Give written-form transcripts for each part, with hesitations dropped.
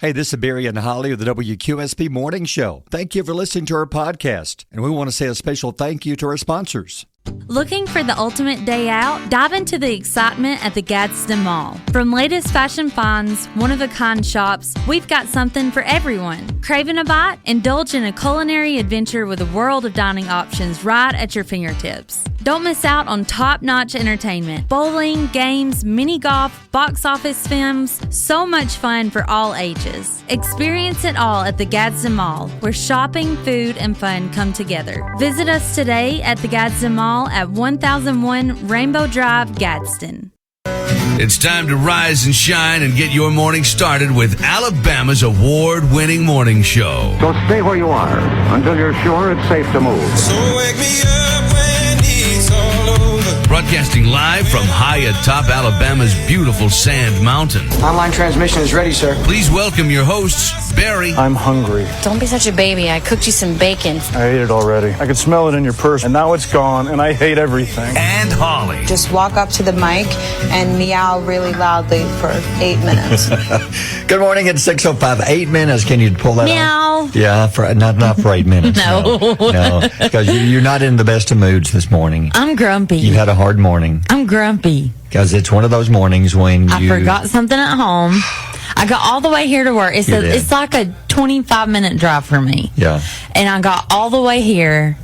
Hey, this is Barry and Holly of the WQSP Morning Show. Thank you for listening to our podcast, and we want to say a special thank you to our sponsors. Looking for the ultimate day out? Dive into the excitement at the Gadsden Mall. From latest fashion finds, one-of-a-kind shops, we've got something for everyone. Craving a bite? Indulge in a culinary adventure with a world of dining options right at your fingertips. Don't miss out on top-notch entertainment. Bowling, games, mini golf, box office films, so much fun for all ages. Experience it all at the Gadsden Mall, where shopping, food, and fun come together. Visit us today at the Gadsden Mall at 1001 Rainbow Drive, Gadsden. It's time to rise and shine and get your morning started with Alabama's award-winning morning show. So stay where you are until you're sure it's safe to move. So wake me up when it's all over. Broadcasting live from high atop Alabama's beautiful Sand Mountain. Online transmission is ready, sir. Please welcome your hosts, Barry. I'm hungry. Don't be such a baby. I cooked you some bacon. I ate it already. I could smell it in your purse, and now it's gone, and I hate everything. And Holly. Just walk up to the mic and meow really loudly for 8 minutes. Good morning. It's 6:05. 8 minutes. Can you pull that Meow. off? Yeah, not for 8 minutes. No. Because you're not in the best of moods this morning. I'm grumpy. You've had a hard morning. I'm grumpy. Because it's one of those mornings when I forgot something at home. I got all the way here to work. It's like a 25-minute drive for me. Yeah. And I got all the way here.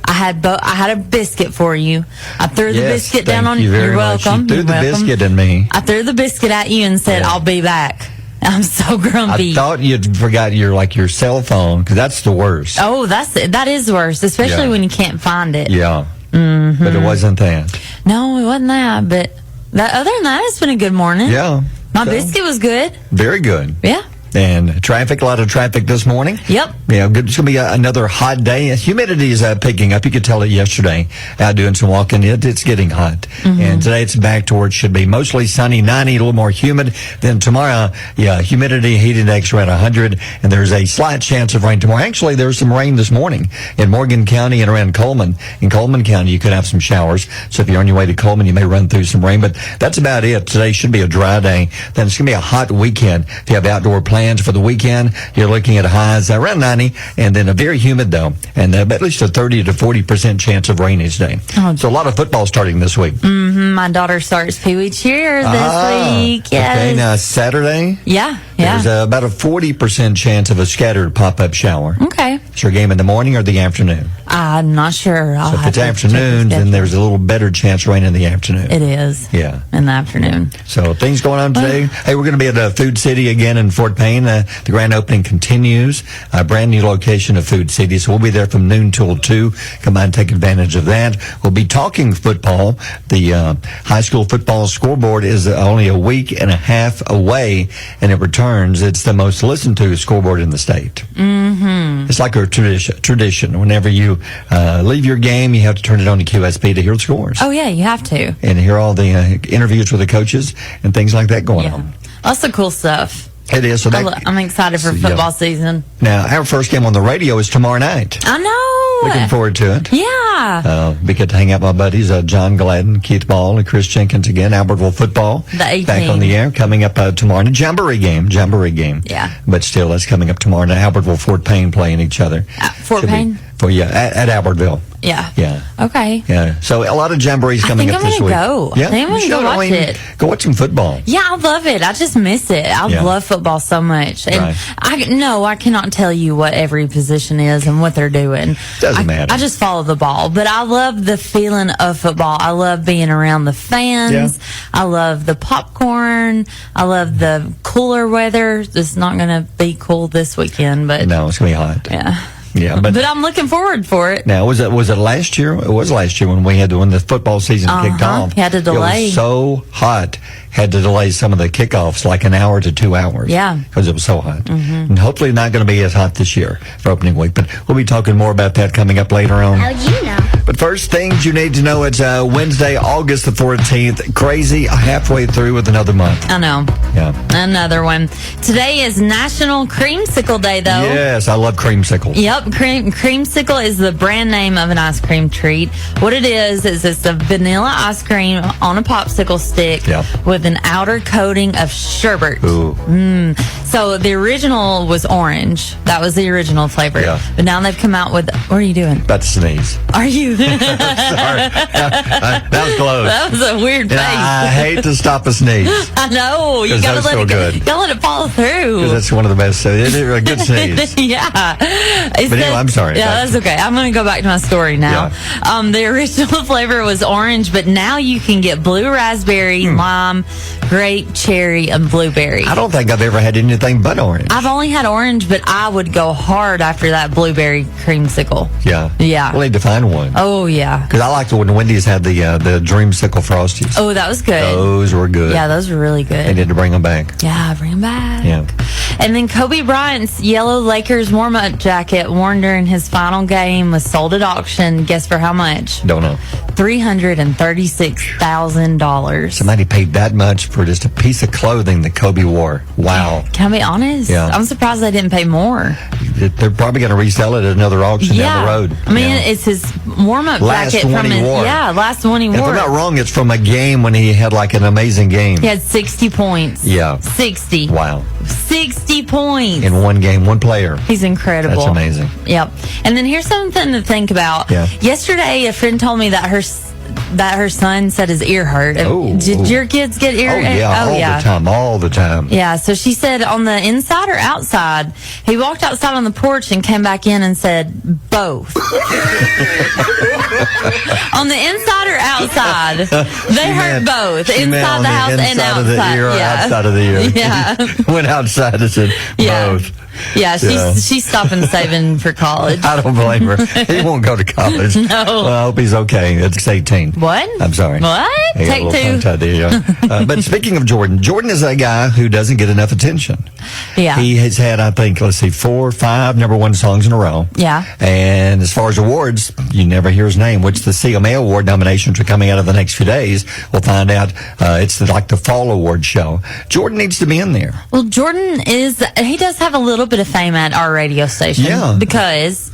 I had a biscuit for you. I threw the biscuit down on you. You're welcome. You threw the biscuit in me. I threw the biscuit at you and said, I'll be back. I'm so grumpy. I thought you'd forgot your cell phone, because that's the worst. Oh, that is worse, especially when you can't find it. Yeah. Mm-hmm. But it wasn't that. No, it wasn't that. But other than that, it's been a good morning. Yeah. My biscuit was good. Very good. Yeah. And a lot of traffic this morning. Yep. Yeah, good. It's going to be another hot day. Humidity is picking up. You could tell it yesterday out doing some walking. It's getting hot. Mm-hmm. And today it's back to where it should be. Mostly sunny, 90, a little more humid. Then tomorrow, humidity, heat index around 100. And there's a slight chance of rain tomorrow. Actually, there was some rain this morning in Morgan County and around Coleman. In Coleman County, you could have some showers. So if you're on your way to Coleman, you may run through some rain. But that's about it. Today should be a dry day. Then it's going to be a hot weekend. If you have outdoor plans for the weekend, you're looking at highs around 90, and then a very humid though, and at least a 30 to 40% chance of rain each day. So a lot of football starting this week. Mm-hmm. My daughter starts Pee Wee Cheer this week. Yes. Okay, now Saturday. Yeah. There's about a 40% chance of a scattered pop-up shower. Okay. Is your game in the morning or the afternoon? I'm not sure. So if it's afternoon, then there's a little better chance of rain in the afternoon. It is. Yeah. In the afternoon. So things going on today. Hey, we're going to be at Food City again in Fort Payne. The grand opening continues. A brand new location of Food City. So we'll be there from noon till 2. Come by and take advantage of that. We'll be talking football. The high school football scoreboard is only a week and a half away, and it returns. It's the most listened to scoreboard in the state. Mm-hmm. It's like a tradition. Whenever you leave your game, you have to turn it on to QSP to hear the scores. Oh, yeah, you have to. And hear all the interviews with the coaches and things like that going on. Lots of cool stuff. It is. So I'm excited for football season. Now, our first game on the radio is tomorrow night. I know. Looking forward to it. Yeah. We get to hang out with my buddies, John Gladden, Keith Ball, and Chris Jenkins again. Albertville football. The 18. Back on the air. Coming up tomorrow. Jamboree game. Yeah. But still, that's coming up tomorrow. Now, Albertville, Fort Payne playing each other. Fort Payne? At Albertville. Yeah. Yeah. Okay. Yeah. So a lot of jamborees coming up this week. I think I'm going to go watch it. Go watch some football. Yeah, I love it. I just miss it. I love football so much. And I cannot tell you what every position is and what they're doing. Doesn't matter. I just follow the ball. But I love the feeling of football. I love being around the fans. Yeah. I love the popcorn. I love the cooler weather. It's not going to be cool this weekend, but no, it's going to be hot. Yeah. Yeah, but I'm looking forward for it. Now, was it last year? It was last year when we had when the football season kicked off. Had to delay. It was so hot. Had to delay some of the kickoffs like an hour to 2 hours. Yeah. Because it was so hot. Mm-hmm. And hopefully not going to be as hot this year for opening week. But we'll be talking more about that coming up later on. How'd you know? But first, things you need to know. It's Wednesday, August the 14th. Crazy, halfway through with another month. I know. Yeah. Another one. Today is National Creamsicle Day, though. Yes, I love creamsicle. Yep, Creamsicle is the brand name of an ice cream treat. What it is it's a vanilla ice cream on a popsicle stick with an outer coating of sherbet. Ooh. So the original was orange. That was the original flavor. Yeah. But now they've come out with... What are you doing? About to sneeze. Are you? Sorry. That was close. That was a weird face. I hate to stop a sneeze. I know. You gotta let it go. You gotta let it follow through. Because that's one of the best. It's a good sneeze. Yeah. But anyway, I'm sorry. Yeah, that's okay. I'm going to go back to my story now. Yeah. The original flavor was orange, but now you can get blue raspberry, lime, grape, cherry, and blueberry. I don't think I've ever had anything but orange. I've only had orange, but I would go hard after that blueberry creamsicle. Yeah. Yeah. We'll need to find one. Oh, yeah. Because I liked when Wendy's had the Dreamsicle Frosties. Oh, that was good. Those were good. Yeah, those were really good. They need to bring them back. Yeah, bring them back. Yeah. And then Kobe Bryant's yellow Lakers warm-up jacket worn during his final game was sold at auction. Guess for how much? Don't know. $336,000. Somebody paid that much for just a piece of clothing that Kobe wore. Wow. Can I be honest? Yeah. I'm surprised they didn't pay more. They're probably going to resell it at another auction down the road. I mean, it's his warm-up jacket from his last one he wore. If I'm not wrong, it's from a game when he had like an amazing game. He had 60 points. Yeah. 60. Wow. 60 points. In one game, one player. He's incredible. That's amazing. Yep. And then here's something to think about. Yeah. Yesterday, a friend told me that her son said his ear hurt. Did your kids get ear? All the time. Yeah, so she said on the inside or outside, he walked outside on the porch and came back in and said both. On the inside or outside, they hurt both. Inside the house and outside. Of the ear or outside of the ear. Yeah. Went outside and said both. Yeah, she's stopping saving for college. I don't blame her. He won't go to college. No. Well, I hope he's okay. It's 18. What? I'm sorry. What? Take two. But speaking of Jordan is a guy who doesn't get enough attention. Yeah. He has had, I think, 4 or 5 number one songs in a row. Yeah. And as far as awards, you never hear his name, which the CMA Award nominations are coming out of the next few days. We'll find out. It's like the fall award show. Jordan needs to be in there. Well, Jordan he does have a little bit of fame at our radio station. Yeah. Because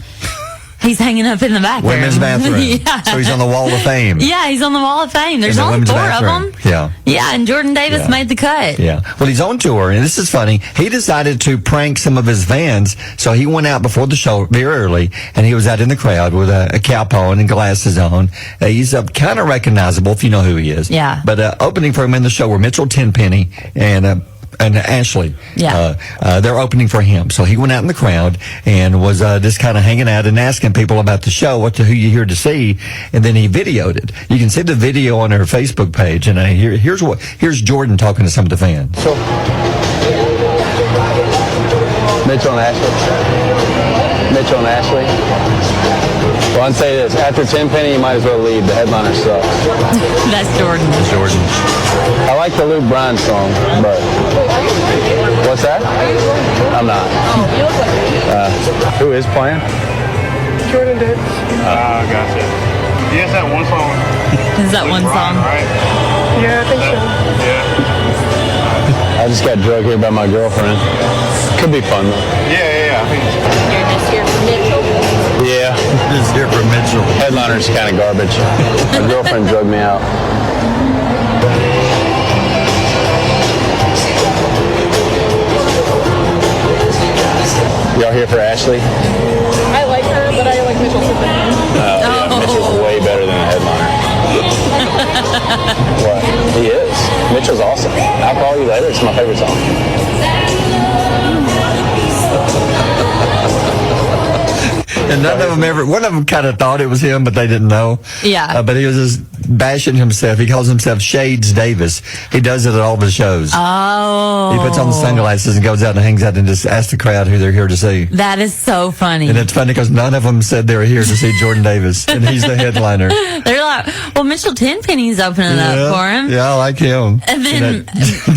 he's hanging up in the bathroom. Women's bathroom. Yeah. So he's on the Wall of Fame. Yeah, he's on the Wall of Fame. There's only 4 of them. Yeah. Yeah, and Jordan Davis made the cut. Yeah. Well, he's on tour, and this is funny. He decided to prank some of his fans, so he went out before the show very early, and he was out in the crowd with a cap on and glasses on. He's kind of recognizable if you know who he is. Yeah. But opening for him in the show were Mitchell Tenpenny and Ashley. Yeah. They're opening for him. So he went out in the crowd and was just kind of hanging out and asking people about the show, who you here to see, and then he videoed it. You can see the video on her Facebook page, and here's Jordan talking to some of the fans. So, Mitchell and Ashley. Well, I'd say this. After Tenpenny, you might as well leave. The headliner sucks. That's Jordan. I like the Luke Bryan song, but... What's that? I'm not. Who is playing? Jordan Davis. Gotcha. He has that one song. Is that one song? Right? Yeah, I think so. Yeah. I just got drugged here by my girlfriend. Could be fun, though. Yeah. I think You're just here for Mitchell? Yeah. Just here for Mitchell. Headliner's kind of garbage. My girlfriend drugged me out. Y'all here for Ashley? I like her, but I like Mitchell too. Yeah, Mitchell's way better than a headliner. What? He is. Mitchell's awesome. I'll Call You Later. It's my favorite song. And none of them one of them kind of thought it was him, but they didn't know. Yeah. But he was just bashing himself. He calls himself Shades Davis. He does it at all of his shows. Oh. He puts on the sunglasses and goes out and hangs out and just asks the crowd who they're here to see. That is so funny. And it's funny because none of them said they were here to see Jordan Davis, and he's the headliner. They're like, well, Mitchell Tenpenny's opening up for him. Yeah, I like him. And then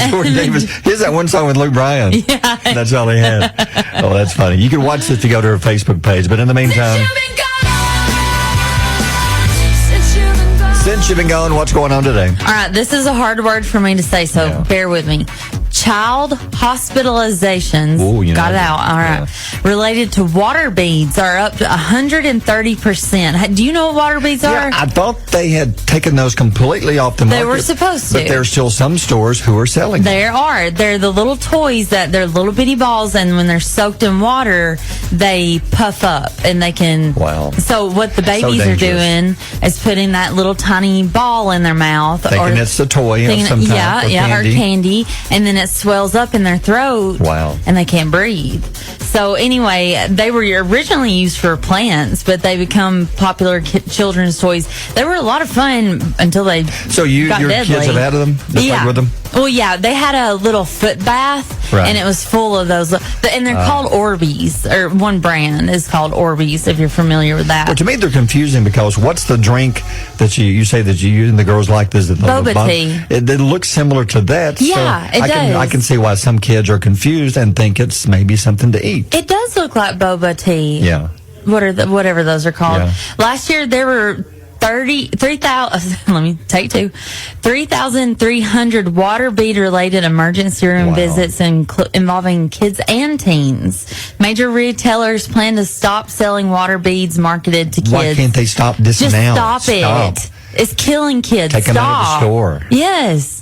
Jordan Davis. He has that one song with Luke Bryan. Yeah. That's all he had. Oh, that's funny. You can watch this if you go to her Facebook page. But in the meantime, since you've been gone, what's going on today? All right, this is a hard word for me to say, so bear with me. Child hospitalizations, Ooh, got it out, all right, related to water beads are up to 130%. Do you know what water beads are? Yeah, I thought they had taken those completely off the market. They were supposed to. But there's still some stores who are selling them. There are. They're the little toys that they're little bitty balls, and when they're soaked in water, they puff up and they can. Wow. So what the babies are doing is putting that little tiny ball in their mouth. Thinking it's a toy of some type, or candy, and then it swells up in their throat. Wow. And they can't breathe. So anyway, they were originally used for plants, but they become popular children's toys. They were a lot of fun until they So your deadly. kids have had them? They played with them? Well, yeah, they had a little foot bath, Right. and it was full of those. And they're called Orbeez, or one brand is called Orbeez, if you're familiar with that. Well, to me, they're confusing because what's the drink that you say that you and the girls like? This Boba tea. It looks similar to that. Yeah, so it does. I can see why some kids are confused and think it's maybe something to eat. It does look like boba tea. Yeah. Whatever those are called. Yeah. Last year there were 3,300 water bead related emergency room visits involving kids and teens. Major retailers plan to stop selling water beads marketed to kids. Why can't they stop this Just now? stop it. It's killing kids. Take them out of the store. Yes.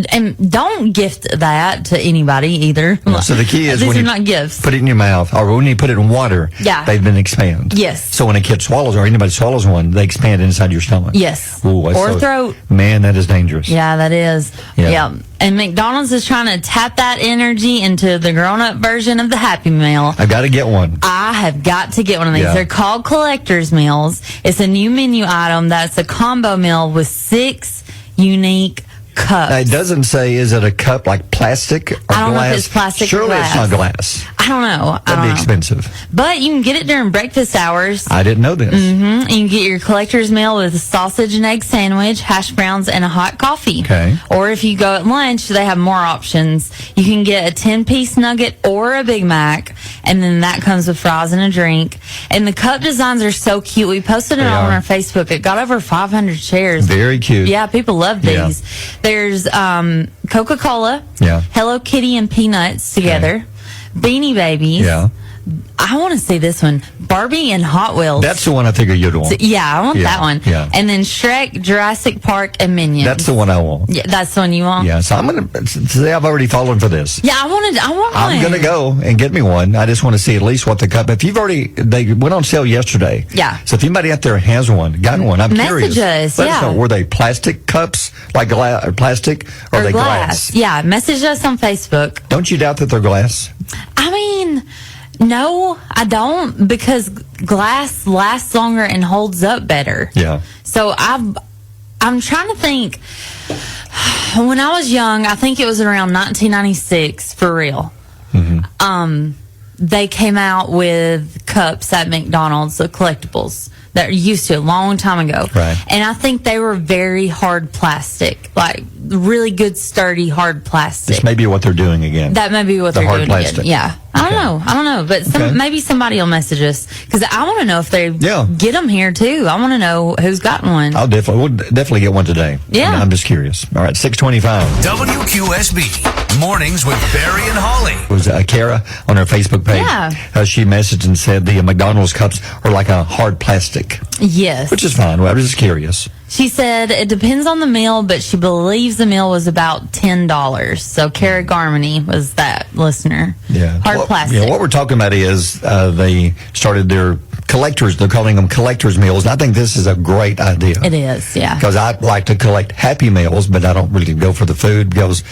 And don't gift that to anybody either. Yeah, so the key is these when are you not gifts. put it in your mouth, or when you put it in water, they've been expanded. Yes. So when a kid swallows, or anybody swallows one, they expand inside your stomach. Yes. Ooh, Or throat. Man, that is dangerous. Yeah, that is. Yeah. Yeah. And McDonald's is trying to tap that energy into the grown-up version of the Happy Meal. I've got to get one. I have got to get one of these. Yeah. They're called collector's meals. It's a new menu item that's a combo meal with 6 unique cups. Now, it doesn't say, is it a cup like plastic or glass? I don't know if it's plastic or Surely glass. it's not glass. I don't know. That'd be expensive. But you can get it during breakfast hours. I didn't know this. You can get your collector's meal with a sausage and egg sandwich, hash browns, and a hot coffee. Okay. Or if you go at lunch, they have more options. You can get a 10-piece nugget or a Big Mac, and then that comes with fries and a drink. And the cup designs are so cute. We posted it They on are. our Facebook. It got over 500 shares. Very cute. Yeah, people love Yeah. these. There's Coca-Cola, Yeah. Hello Kitty and Peanuts together, Beanie Babies. Yeah. I want to see this one. Barbie and Hot Wheels. That's the one I figure you'd want. Yeah, I want Yeah, that one. yeah. And then Shrek, Jurassic Park, and Minions. That's the one I want. Yeah, that's the one you want? Yeah, so I'm going to say I've already fallen for this. Yeah, I want one. I'm going to go and get me one. I just want to see at least what the cup. If you've already, they went on sale yesterday. Yeah. So if anybody out there has one, got one, I'm Message curious. us, Let us yeah. know. Were they plastic cups, like plastic, or are they glass? Yeah, message us on Facebook. Don't you doubt that they're glass? I mean, no, I don't, because glass lasts longer and holds up better. Yeah. So I'm trying to think. When I was young, I think it was around 1996, for real. They came out with cups at McDonald's, the collectibles that used to a long time ago. Right. And I think they were very hard plastic, like really good, sturdy, hard plastic. This may be what they're doing again. That may be what The they're hard doing plastic. again. Yeah. I don't know. But Okay. maybe somebody will message us, because I want to know if they Yeah. get them here too. I want to know who's gotten one. We'll definitely get one today. Yeah. I'm just curious. All right, 625. WQSB Mornings with Barry and Holly. It was Kara on her Facebook page. Yeah. She messaged and said the McDonald's cups are like a hard plastic, Yes. which is fine. Well, I was just curious. She said it depends on the meal, but she believes the meal was about $10. So Kara Garmany was that listener. Yeah. Hard plastic. Yeah, what we're talking about is they started their collectors. They're calling them collectors meals. And I think this is a great idea. It is, yeah. Because I like to collect Happy Meals, but I don't really go for the food because,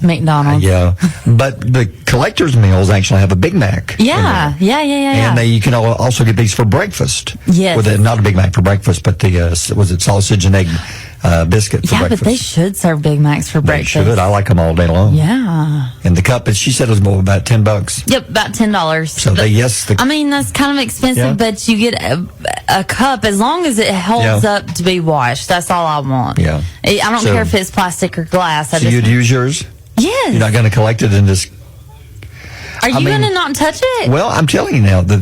McDonald's. yeah. But the collectors meals actually have a Big Mac. in Yeah. there. Yeah. And you can also get these for breakfast. Yes. With not a Big Mac for breakfast, but the was it sausage and egg biscuit for Yeah, breakfast. but they should serve Big Macs for They breakfast. should. I like them all day long. Yeah. And the cup, she said it was more about $10. Yep, about $10. So I mean, that's kind of expensive, Yeah. but you get a cup as long as it holds Yeah. up to be washed. That's all I want. Yeah. I don't So- care if it's plastic or glass. So you'd use yours? Yes. You're not going to collect it and just... Are you going to not touch it? Well, I'm telling you now that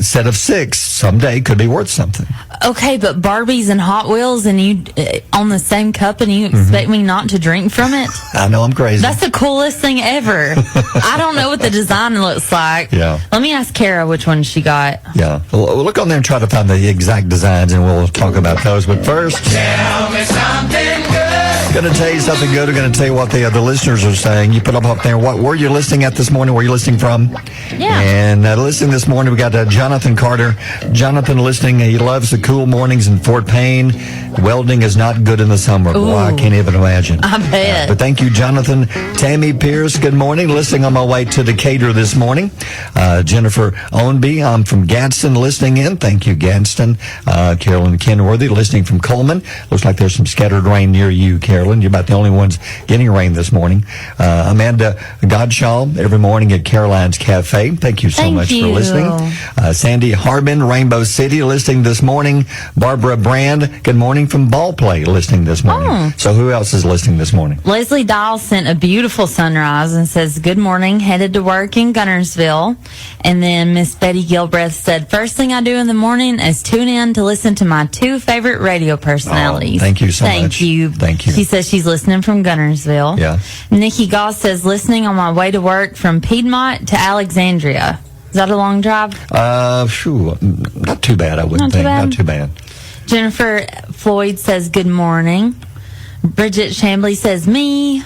set of 6 someday could be worth something. Okay, but Barbies and Hot Wheels and you on the same cup and you expect me not to drink from it? I know I'm crazy. That's the coolest thing ever. I don't know what the design looks like. Yeah. Let me ask Kara which one she got. Yeah. We'll look on there and try to find the exact designs, and we'll talk about those. But first, Tell me something good. I'm going to tell you something good. I'm going to tell you what the listeners are saying. You put up there. What were you listening at this morning? Where are you listening from? Yeah. And listening this morning, we got Jonathan Carter. Jonathan listening. He loves the cool mornings in Fort Payne. Welding is not good in the summer. Boy, I can't even imagine. I bet. But thank you, Jonathan. Tammy Pierce, good morning. Listening on my way to Decatur this morning. Jennifer Ownby, I'm from Gadsden listening in. Thank you, Gadsden. Carolyn Kenworthy listening from Coleman. Looks like there's some scattered rain near you, Carolyn. You're about the only ones getting rain this morning. Amanda Godshaw, every morning at Caroline's Cafe. Thank you so much for listening. Sandy Harbin, Rainbow City, listening this morning. Barbara Brand, good morning from Ballplay, listening this morning. So who else is listening this morning? Leslie Dial sent a beautiful sunrise and says, good morning, headed to work in Gunnersville. And then Miss Betty Gilbreth said, first thing I do in the morning is tune in to listen to my 2 favorite radio personalities. Thank you so much. Thank you. Thank you. She says she's listening from Gunnersville. Yeah. Nikki Goss says, listening on my way to work from Piedmont to Alexandria. Is that a long drive? Not too bad, I wouldn't think. Not too bad. Jennifer Floyd says, good morning. Bridget Chambly says, me.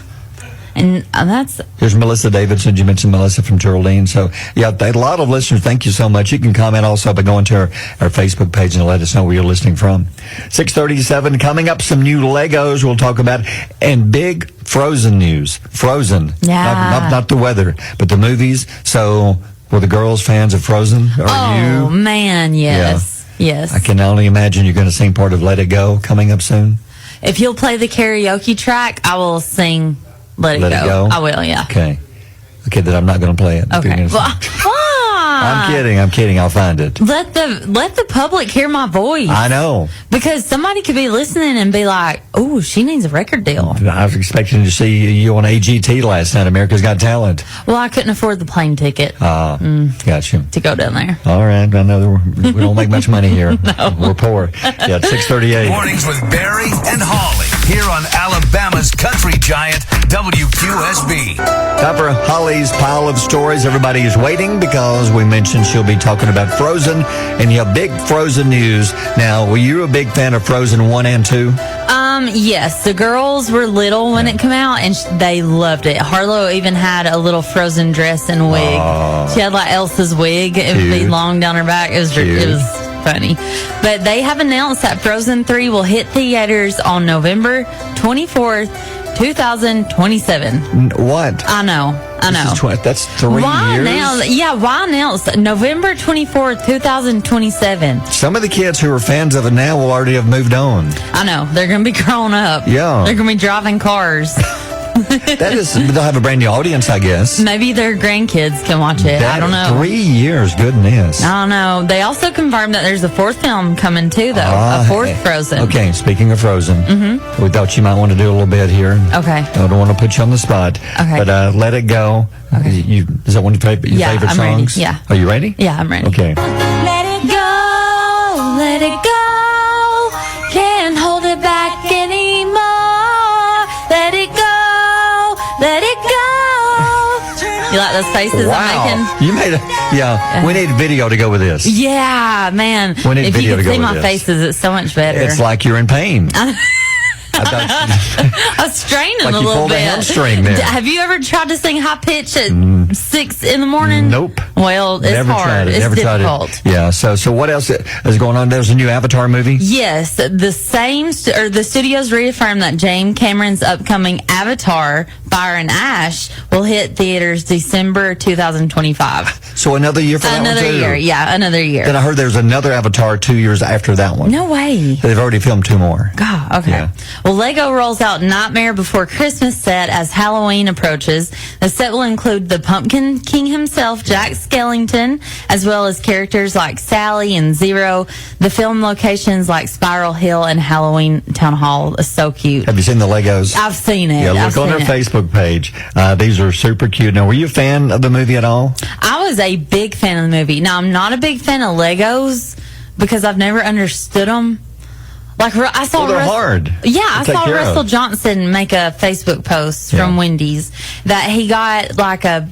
And that's... Here's Melissa Davidson. You mentioned Melissa from Geraldine. So, yeah, a lot of listeners. Thank you so much. You can comment also by going to our Facebook page and let us know where you're listening from. 6:37, coming up, some new Legos we'll talk about, and big Frozen news. Frozen. Yeah. Not the weather, but the movies. So, were the girls fans of Frozen? Are you? Oh, man, yes. Yeah. Yes. I can only imagine you're going to sing part of Let It Go coming up soon. If you'll play the karaoke track, I will sing Let It Go. I will, yeah. Okay, then I'm not going to play it. Okay. I'm kidding. I'll find it. Let the public hear my voice. I know. Because somebody could be listening and be like, oh, she needs a record deal. I was expecting to see you on AGT last night, America's Got Talent. Well, I couldn't afford the plane ticket. Got you. To go down there. All right. I know we don't make much money here. No. We're poor. Yeah, 6:38. Mornings with Barry and Holly here on Alabama's country giant, WQSB. Time for Holly's pile of stories. Everybody is waiting because we mentioned she'll be talking about Frozen, and you have big Frozen news. Now, were you a big fan of Frozen 1 and 2? Yes. The girls were little when it came out, and they loved it. Harlow even had a little Frozen dress and wig. She had like Elsa's wig. It would be long down her back. It was funny. But they have announced that Frozen 3 will hit theaters on November 24th, 2027. What? I know. That's 3 years? Why announce November 24th, 2027? Some of the kids who are fans of it now will already have moved on. I know. They're going to be grown up. Yeah. They're going to be driving cars. They'll have a brand new audience, I guess. Maybe their grandkids can watch it. I don't know. 3 years, goodness. I don't know. They also confirmed that there's a 4th film coming too, though. A 4th Frozen. Okay, speaking of Frozen, we thought you might want to do a little bit here. Okay. I don't want to put you on the spot. Okay. But Let It Go. Okay. Is that one of your favorite I'm songs? Ready. Yeah. Are you ready? Yeah, I'm ready. Okay. Let it go, let it go. Can't hold it back anymore. Let it go, let it go. You like those faces I'm making? You made we need video to go with this. Yeah, man. We need if video you to could go see with my this. faces, it's so much better. It's like you're in pain. I was straining like a you little pulled bit. a hamstring there. Have you ever tried to sing high pitch at 6 in the morning? Nope. Well, it's Never hard. tried it. It's Never difficult. tried it. Yeah. So what else is going on? There's a new Avatar movie. Yes, the studios reaffirmed that James Cameron's upcoming Avatar: Fire and Ash will hit theaters December 2025. So another year for that one too? Another year, yeah, another year. Then I heard there's another Avatar 2 years after that one. No way. They've already filmed 2 more. God, okay. Yeah. Well, Lego rolls out Nightmare Before Christmas set as Halloween approaches. The set will include the Pumpkin King himself, Jack Skellington, as well as characters like Sally and Zero. The film locations like Spiral Hill and Halloween Town Hall is so cute. Have you seen the Legos? I've seen it. Yeah, look on their Facebook Facebook page. These are super cute. Now, were you a fan of the movie at all? I was a big fan of the movie. Now, I'm not a big fan of Legos because I've never understood them. Like, I saw they're hard. Yeah, I to take saw care Russell of. Johnson make a Facebook post from Wendy's that he got like a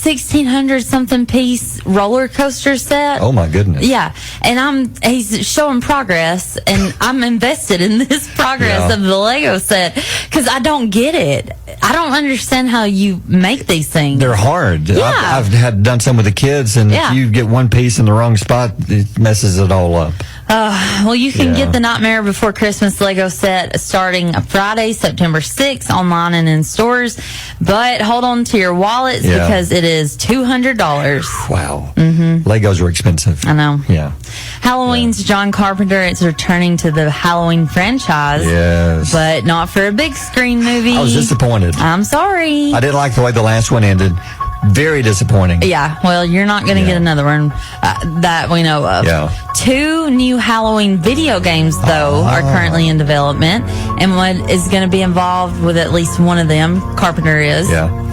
1,600 something piece roller coaster set. Oh my goodness. Yeah, and he's showing progress, and I'm invested in this progress of the Lego set because I don't get it. I don't understand how you make these things. They're hard. Yeah. I've had done some with the kids, and if you get one piece in the wrong spot, it messes it all up. Well, you can get the Nightmare Before Christmas Lego set starting Friday, September 6th, online and in stores. But hold on to your wallets because it is $200. Wow. Mm-hmm. Legos are expensive. I know. Yeah. Halloween's John Carpenter is returning to the Halloween franchise. Yes. But not for a big screen movie. I was disappointed. I'm sorry. I didn't like the way the last one ended. Very disappointing. Yeah, well, you're not going to get another one that we know of. Yeah. 2 new Halloween video games, though, are currently in development, and one is going to be involved with at least one of them. Carpenter is. Yeah.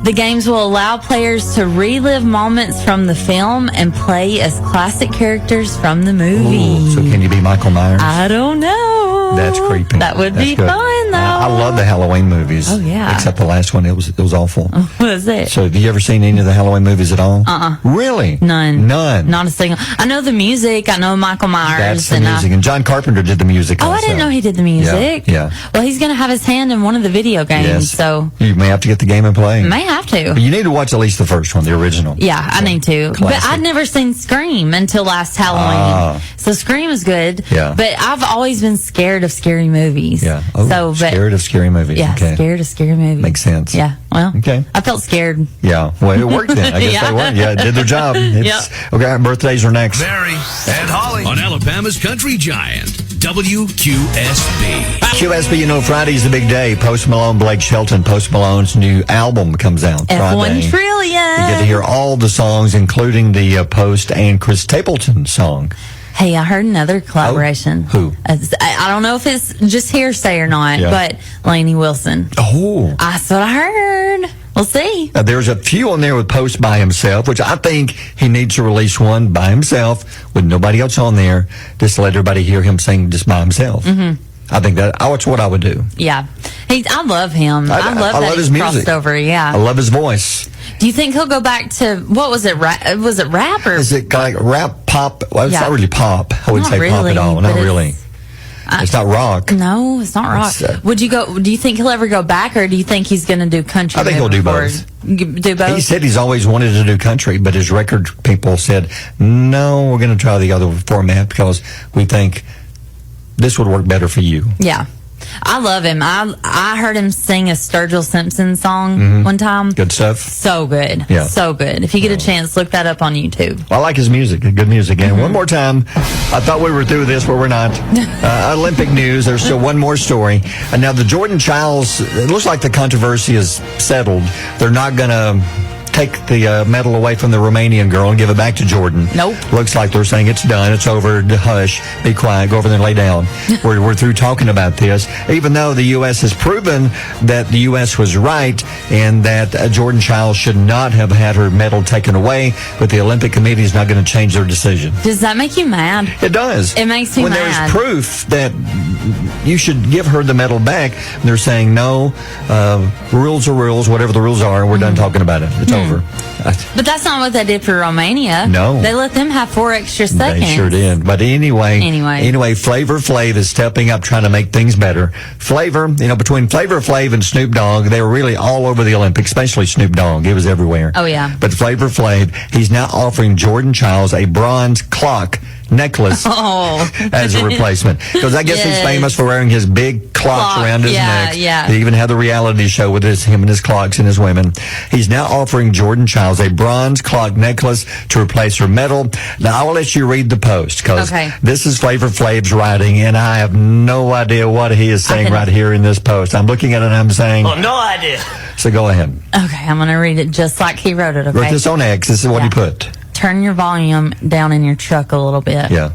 The games will allow players to relive moments from the film and play as classic characters from the movie. Ooh, so can you be Michael Myers? I don't know. That's creepy. That would be good. fun, though. I love the Halloween movies. Oh, yeah. Except the last one, it was awful. What is it? So have you ever seen any of the Halloween movies at all? Really? None. None. Not a single. I know the music. I know Michael Myers. That's the music. And John Carpenter did the music Oh, also. I didn't know he did the music. Yeah. Well, he's going to have his hand in one of the video games, Yes. so You may have to get the game and play. may have to. But you need to watch at least the first one, the original. Yeah, I need to. But Classic. I'd never seen Scream until last Halloween. So Scream is good. Yeah. But I've always been scared of scary movies. Yeah. Oh, scared of scary movies. Yeah, Okay. scared of scary movies. Makes sense. Yeah. Well, Okay. I felt scared. Yeah. Well, it worked then. I guess Yeah. they worked. Yeah, it did their job. Okay, our birthdays are next. Barry and Holly on Alabama's Country Giant, WQSB. QSB, you know, Friday's the big day. Post Malone, Blake Shelton. Post Malone's new album comes out F1 Friday. Trillion. You get to hear all the songs, including the Post and Chris Stapleton song. Hey, I heard another collaboration. Who? I don't know if it's just hearsay or not, Yeah. but Lainey Wilson. Oh. That's what I heard. We'll see. There's a few on there with Post by himself, which I think he needs to release one by himself with nobody else on there, just to let everybody hear him sing just by himself. Mm-hmm. I think that's what I would do. Yeah. I love him. I love that his he's music. crossed over, yeah. I love his voice. Do you think he'll go back to, what was it, was it rap or? Is it like rap, pop? Well, it's not really pop. I wouldn't Not say pop really, at all. but Not it's- really. It's not rock. No, it's not rock. Do you think he'll ever go back, or do you think he's going to do country? I think he'll do both. Do both? He said he's always wanted to do country, but his record people said, no, we're going to try the other format because we think this would work better for you. Yeah. I love him. I heard him sing a Sturgill Simpson song one time. Good stuff. So good. Yeah. So good. If you get a chance, look that up on YouTube. I like his music. Good music. And one more time, I thought we were through this, but we're not. Olympic news. There's still one more story. And now the Jordan Childs, it looks like the controversy is settled. They're not going to take the medal away from the Romanian girl and give it back to Jordan. Nope. Looks like they're saying it's done. It's over. Hush. Be quiet. Go over there and lay down. We're through talking about this. Even though the U.S. has proven that the U.S. was right and that Jordan Childs should not have had her medal taken away, but the Olympic Committee is not going to change their decision. Does that make you mad? It does. It makes me when mad. There's proof that you should give her the medal back, they're saying no, rules are rules, whatever the rules are, and we're done talking about it. It's over. But that's not what they did for Romania. No. They let them have 4 extra seconds. They sure did. But anyway, Flavor Flav is stepping up, trying to make things better. Flavor, between Flavor Flav and Snoop Dogg, they were really all over the Olympics, especially Snoop Dogg. It was everywhere. Oh, yeah. But Flavor Flav, he's now offering Jordan Childs a bronze clock necklace as a replacement. Because I guess he's famous for wearing his big clocks around his neck. Yeah. They even had the reality show with him and his clocks and his women. He's now offering Jordan Childs a bronze clock necklace to replace her medal. Now, I will let you read the post because this is Flavor Flav's writing, and I have no idea what he is saying right here in this post. I'm looking at it and I'm saying, no idea. So go ahead. Okay, I'm going to read it just like he wrote it, okay? Wrote this on X. This is what he put. Turn your volume down in your truck a little bit. Yeah.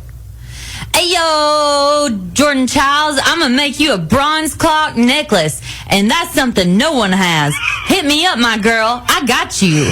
A Hey, yo, Jordan Childs, I'm going to make you a bronze clock necklace. And that's something no one has. Hit me up, my girl. I got you.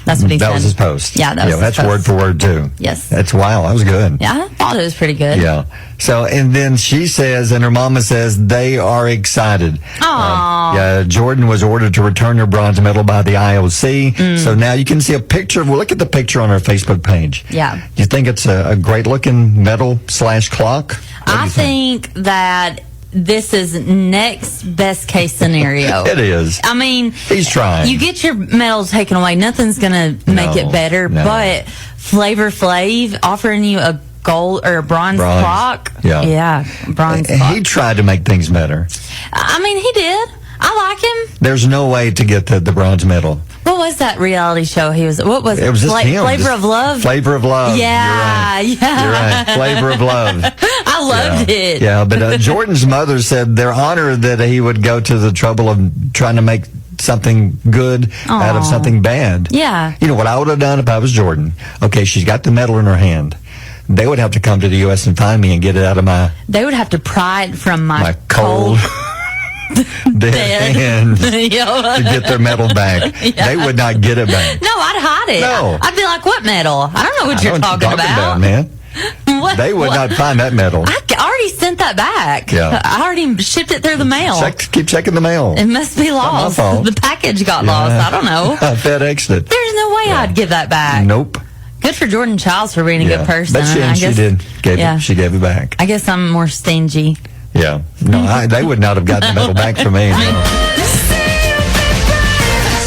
That's what he said. That was his post. Yeah, that was his that's post. word for word, too. Yes. That's wow. That was good. Yeah, I thought it was pretty good. Yeah. So, and then she says, and her mama says, they are excited. Aww. Jordan was ordered to return her bronze medal by the IOC. So now you can see a picture. Well, look at the picture on our Facebook page. Yeah. Do you think it's a great looking medal / clock? I think that this is next best case scenario. It is. I mean, he's trying. You get your medal taken away, nothing's going to make it better. No. But Flavor Flav offering you a gold or a bronze clock. Yeah. Bronze clock. He tried to make things better. I mean, he did. I like him. There's no way to get the bronze medal. What was that reality show he was? What was it? It was just him. Flavor of Love? Flavor of Love. Yeah, You're yeah. right. Flavor of Love. I loved it. Yeah, but Jordan's mother said they're honored that he would go to the trouble of trying to make something good out of something bad. Yeah. You know what I would have done if I was Jordan? Okay, she's got the medal in her hand. They would have to come to the U.S. and find me and get it out of my... They would have to pry it from my cold dead hand to get their medal back. Yeah. They would not get it back. No, I'd hide it. No. I'd be like, what medal? I don't know what you're talking about. man. What? They would not find that medal. I already sent that back. Yeah. I already shipped it through the mail. Keep checking the mail. It must be lost. Not my fault. The package got lost. I don't know. I FedExed it. There's no way I'd give that back. Nope. Good for Jordan Childs for being a good person. But she did. She gave it back. I guess I'm more stingy. Yeah. No, they would not have gotten the medal back from me. No.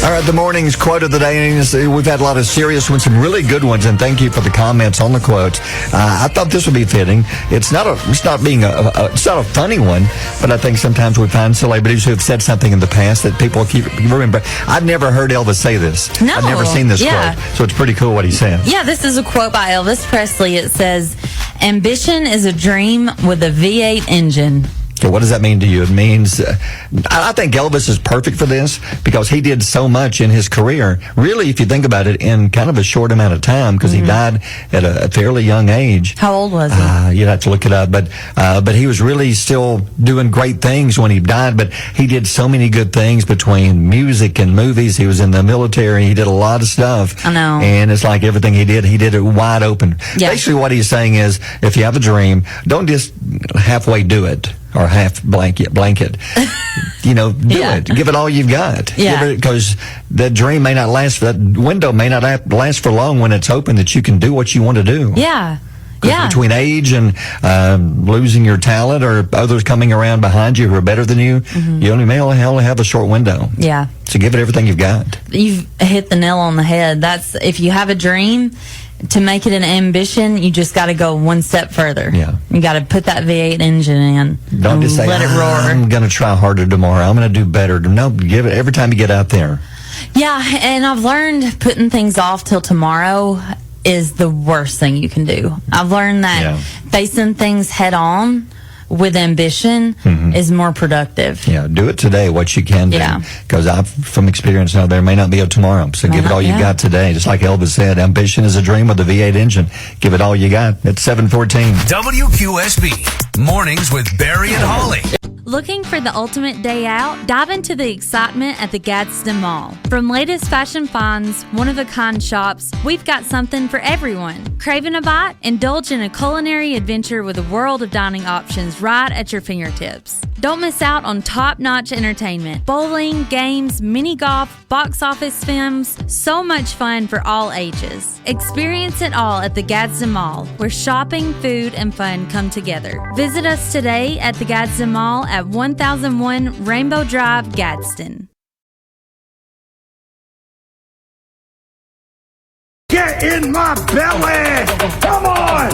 All right, the morning's quote of the day. We've had a lot of serious ones, some really good ones, and thank you for the comments on the quotes. I thought this would be fitting. It's not a funny one, but I think sometimes we find celebrities who have said something in the past that people keep remember. I've never heard Elvis say this. No. I've never seen this quote, so it's pretty cool what he said. Yeah, this is a quote by Elvis Presley. It says, "Ambition is a dream with a V8 engine." Okay, what does that mean to you? It means, I think Elvis is perfect for this because he did so much in his career. Really, if you think about it, in kind of a short amount of time, because he died at a fairly young age. How old was he? You'd have to look it up, but he was really still doing great things when he died. But he did so many good things between music and movies. He was in the military. He did a lot of stuff. I know. And it's like everything he did it wide open. Yeah. Basically, what he's saying is, if you have a dream, don't just halfway do it. Or half blanket. Do it. Give it all you've got. Yeah. Because that dream may not last, that window may not last for long when it's open that you can do what you want to do. Yeah. Yeah. Between age and losing your talent or others coming around behind you who are better than you, you only have a short window. Yeah. So give it everything you've got. You've hit the nail on the head. That's, if you have a dream, to make it an ambition, you just got to go one step further. Yeah. You got to put that V8 engine in. Don't just say, let it roar. I'm going to try harder tomorrow. I'm going to do better. No, give it every time you get out there. Yeah, and I've learned putting things off till tomorrow is the worst thing you can do. I've learned that facing things head on with ambition is more productive. Yeah, do it today, what you can do. Yeah. Because I, from experience, know there may not be a tomorrow. So give it all you got today. Just like Elvis said, ambition is a dream with a V8 engine. Give it all you got. It's 7:14. WQSP Mornings with Barry and Holly. Looking for the ultimate day out? Dive into the excitement at the Gadsden Mall. From latest fashion finds, one-of-a-kind shops, we've got something for everyone. Craving a bite? Indulge in a culinary adventure with a world of dining options right at your fingertips. Don't miss out on top-notch entertainment. Bowling, games, mini golf, box office films, so much fun for all ages. Experience it all at the Gadsden Mall, where shopping, food, and fun come together. Visit us today at the Gadsden Mall at 1001 Rainbow Drive, Gadsden. Get in my belly! Come on!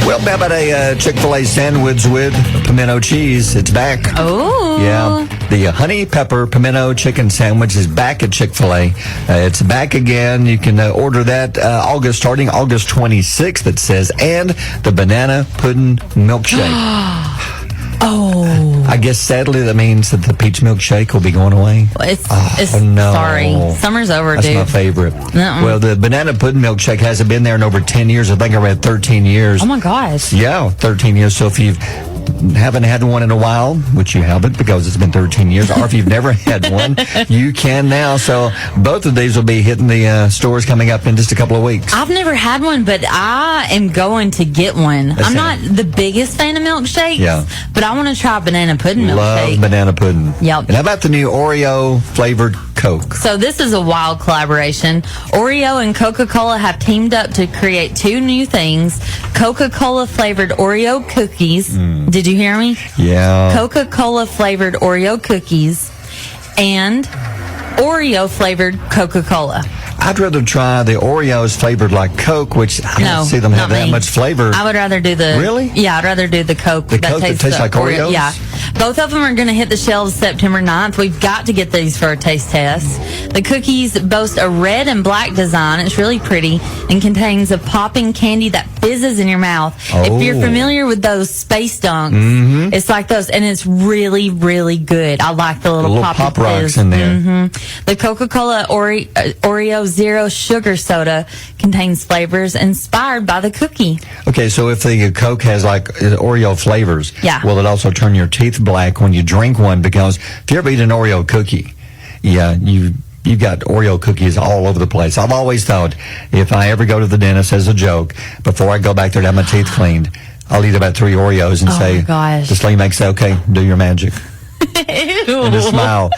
Well, how about a Chick-fil-A sandwich with pimento cheese? It's back. Oh. Yeah. The honey pepper pimento chicken sandwich is back at Chick-fil-A. It's back again. You can order that starting August 26th, it says. And the banana pudding milkshake. Oh. I guess sadly that means that the peach milkshake will be going away. It's no. sorry. Summer's over, That's dude. my favorite. Uh-uh. Well, the banana pudding milkshake hasn't been there in over 10 years. I think I read 13 years. Oh, my gosh. Yeah, 13 years. So if you haven't had one in a while, which you haven't because it's been 13 years, or if you've never had one, you can now. So both of these will be hitting the stores coming up in just a couple of weeks. I've never had one, but I am going to get one. I'm not the biggest fan of milkshakes, but I want to try banana pudding milkshake. Love banana pudding. Yep. And how about the new Oreo flavored Coke? So this is a wild collaboration. Oreo and Coca-Cola have teamed up to create two new things. Coca-Cola flavored Oreo cookies. Did you hear me? Yeah. Coca-Cola flavored Oreo cookies and Oreo flavored Coca-Cola. I'd rather try the Oreos flavored like Coke, which I don't see them have that much flavor. I would rather do the... Really? Yeah, I'd rather do the Coke. The Coke that tastes like Oreos? Yeah. Both of them are going to hit the shelves September 9th. We've got to get these for a taste test. The cookies boast a red and black design. It's really pretty and contains a popping candy that fizzes in your mouth. If you're familiar with those space dunks, it's like those, and it's really, really good. I like the little pop rocks in there. The Coca-Cola Oreo Zero Sugar Soda contains flavors inspired by the cookie. Okay, so if the Coke has like Oreo flavors, will it also turn your teeth black when you drink one? Because if you ever eat an Oreo cookie, you've got Oreo cookies all over the place. I've always thought if I ever go to the dentist as a joke, before I go back there to have my teeth cleaned, I'll eat about 3 Oreos and say, my gosh. just let me say, okay, do your magic. And a smile.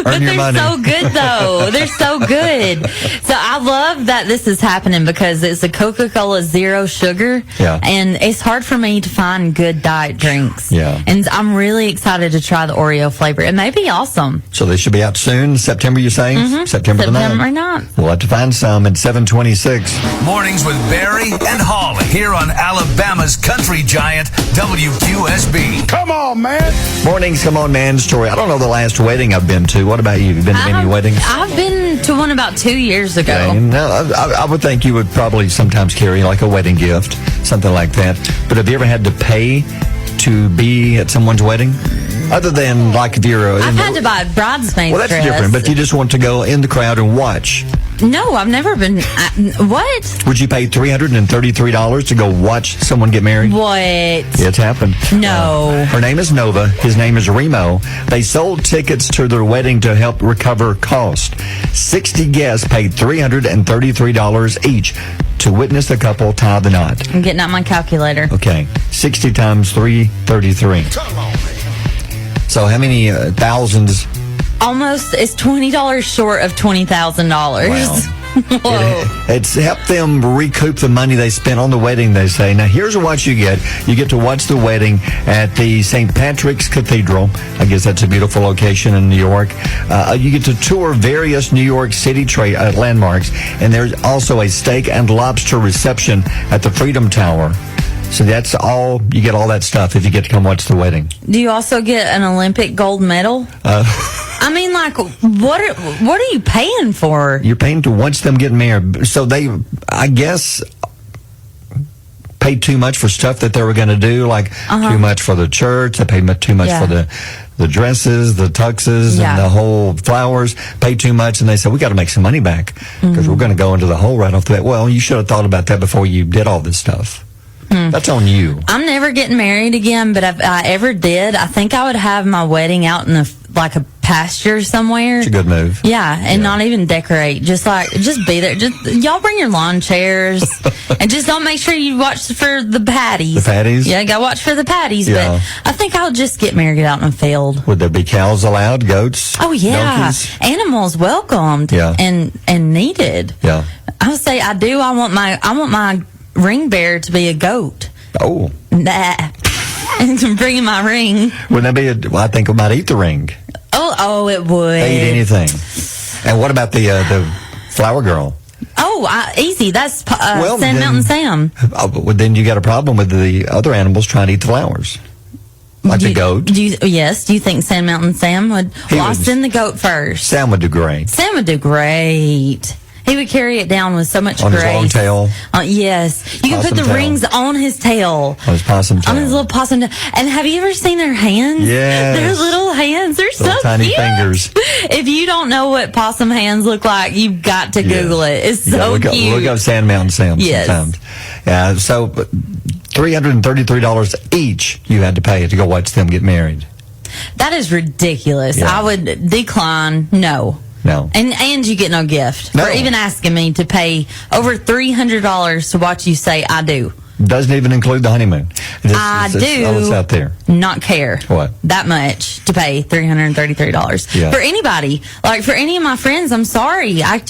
But they're so good, though. They're so good. So I love that this is happening because it's a Coca-Cola Zero Sugar. Yeah. And it's hard for me to find good diet drinks. Yeah. And I'm really excited to try the Oreo flavor. It may be awesome. So they should be out soon. September, you're saying? September the 9th. September 9th. We'll have to find some at 7:26. Mornings with Barry and Holly here on Alabama's country giant WQSB. Come on, man. Mornings, come on, man. Story. I don't know the last wedding I've been to. What about you? Have you been to many weddings? I've been to one about 2 years ago. Okay. Now, I would think you would probably sometimes carry like a wedding gift, something like that. But have you ever had to pay to be at someone's wedding? Other than like if you're... I've had to buy a bridesmaid's Well, that's dress. different, but you just want to go in the crowd and watch. No, I've never been... what? Would you pay $333 to go watch someone get married? What? It's happened. No. Her name is Nova. His name is Remo. They sold tickets to their wedding to help recover cost. 60 guests paid $333 each to witness the couple tie the knot. I'm getting out my calculator. Okay. 60 times 333. Come on, man. So how many thousands? Almost, it's $20 short of $20,000. Wow. Whoa. It's helped them recoup the money they spent on the wedding, they say. Now, here's what you get. You get to watch the wedding at the St. Patrick's Cathedral. I guess that's a beautiful location in New York. You get to tour various New York City landmarks. And there's also a steak and lobster reception at the Freedom Tower. So that's all, you get all that stuff if you get to come watch the wedding. Do you also get an Olympic gold medal? I mean, like, what are you paying for? You're paying to watch them get married. So they, I guess, paid too much for stuff that they were going to do, like too much for the church. They paid too much for the dresses, the tuxes, and the whole flowers. Paid too much, and they said, we got to make some money back because we're going to go into the hole right off the bat. Well, you should have thought about that before you did all this stuff. That's on you. I'm never getting married again, but if I ever did, I think I would have my wedding out in a pasture somewhere. It's a good move. Yeah, and not even decorate. Just be there. Just y'all bring your lawn chairs, and just don't make sure you watch for the patties. The patties? Yeah, you gotta watch for the patties. Yeah. But I think I'll just get married out in a field. Would there be cows allowed? Goats? Oh yeah, donkeys? Animals welcomed. Yeah. and needed. Yeah. I would say I do. I want my ring bearer to be a goat. Oh. Nah. And bringing my ring. Wouldn't that be I think we might eat the ring. Oh, it would. They eat anything. And what about the flower girl? Oh, easy. That's Sand Mountain Sam. Well, then you got a problem with the other animals trying to eat the flowers. Like the goat. Yes. Do you think Sand Mountain Sam would? I'll send the goat first. Sam would do great. Sam would do great. He would carry it down with so much On grace. his long tail. Yes. You can put Possum the tail. rings on his tail. On his possum tail. On his little possum tail. And have you ever seen their hands? Yes. Their little hands. They're Little so tiny cute. fingers. If you don't know what possum hands look like, you've got to Google it. It's You gotta so look cute. Look up Sand Mountain Sam Yes. sometimes. Yeah, so $333 each you had to pay to go watch them get married. That is ridiculous. Yeah. I would decline. No. No. And you get no gift No. for even asking me to pay over $300 to watch you say I do. Doesn't even include the honeymoon. I do all that's out there. not care What? that much to pay $333 Yeah. for anybody. Like for any of my friends, I'm sorry. I'm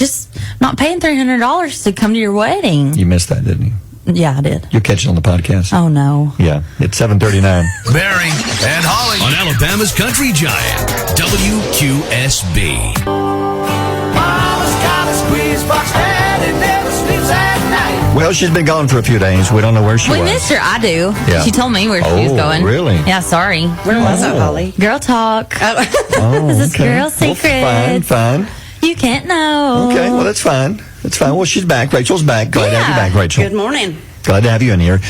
not paying $300 to come to your wedding. You missed that, didn't you? Yeah, I did. You'll catch it on the podcast. Oh no. Yeah, it's 7:39. Barry and Holly on Alabama's Country Giant, WQSB. Mama's got a squeeze box and it never sleeps at night. Well, she's been gone for a few days. We don't know where she We was. missed her. I do. Yeah. She told me where she was Oh, going. really? Yeah, sorry. Where was it, Holly? Girl talk. Oh, This is okay. girl secrets. Fine. You can't know. Okay, well, that's fine. That's fine. Well, she's back. Rachel's back. Glad to have you Yeah. back, Rachel. Good morning. Glad to have you in here.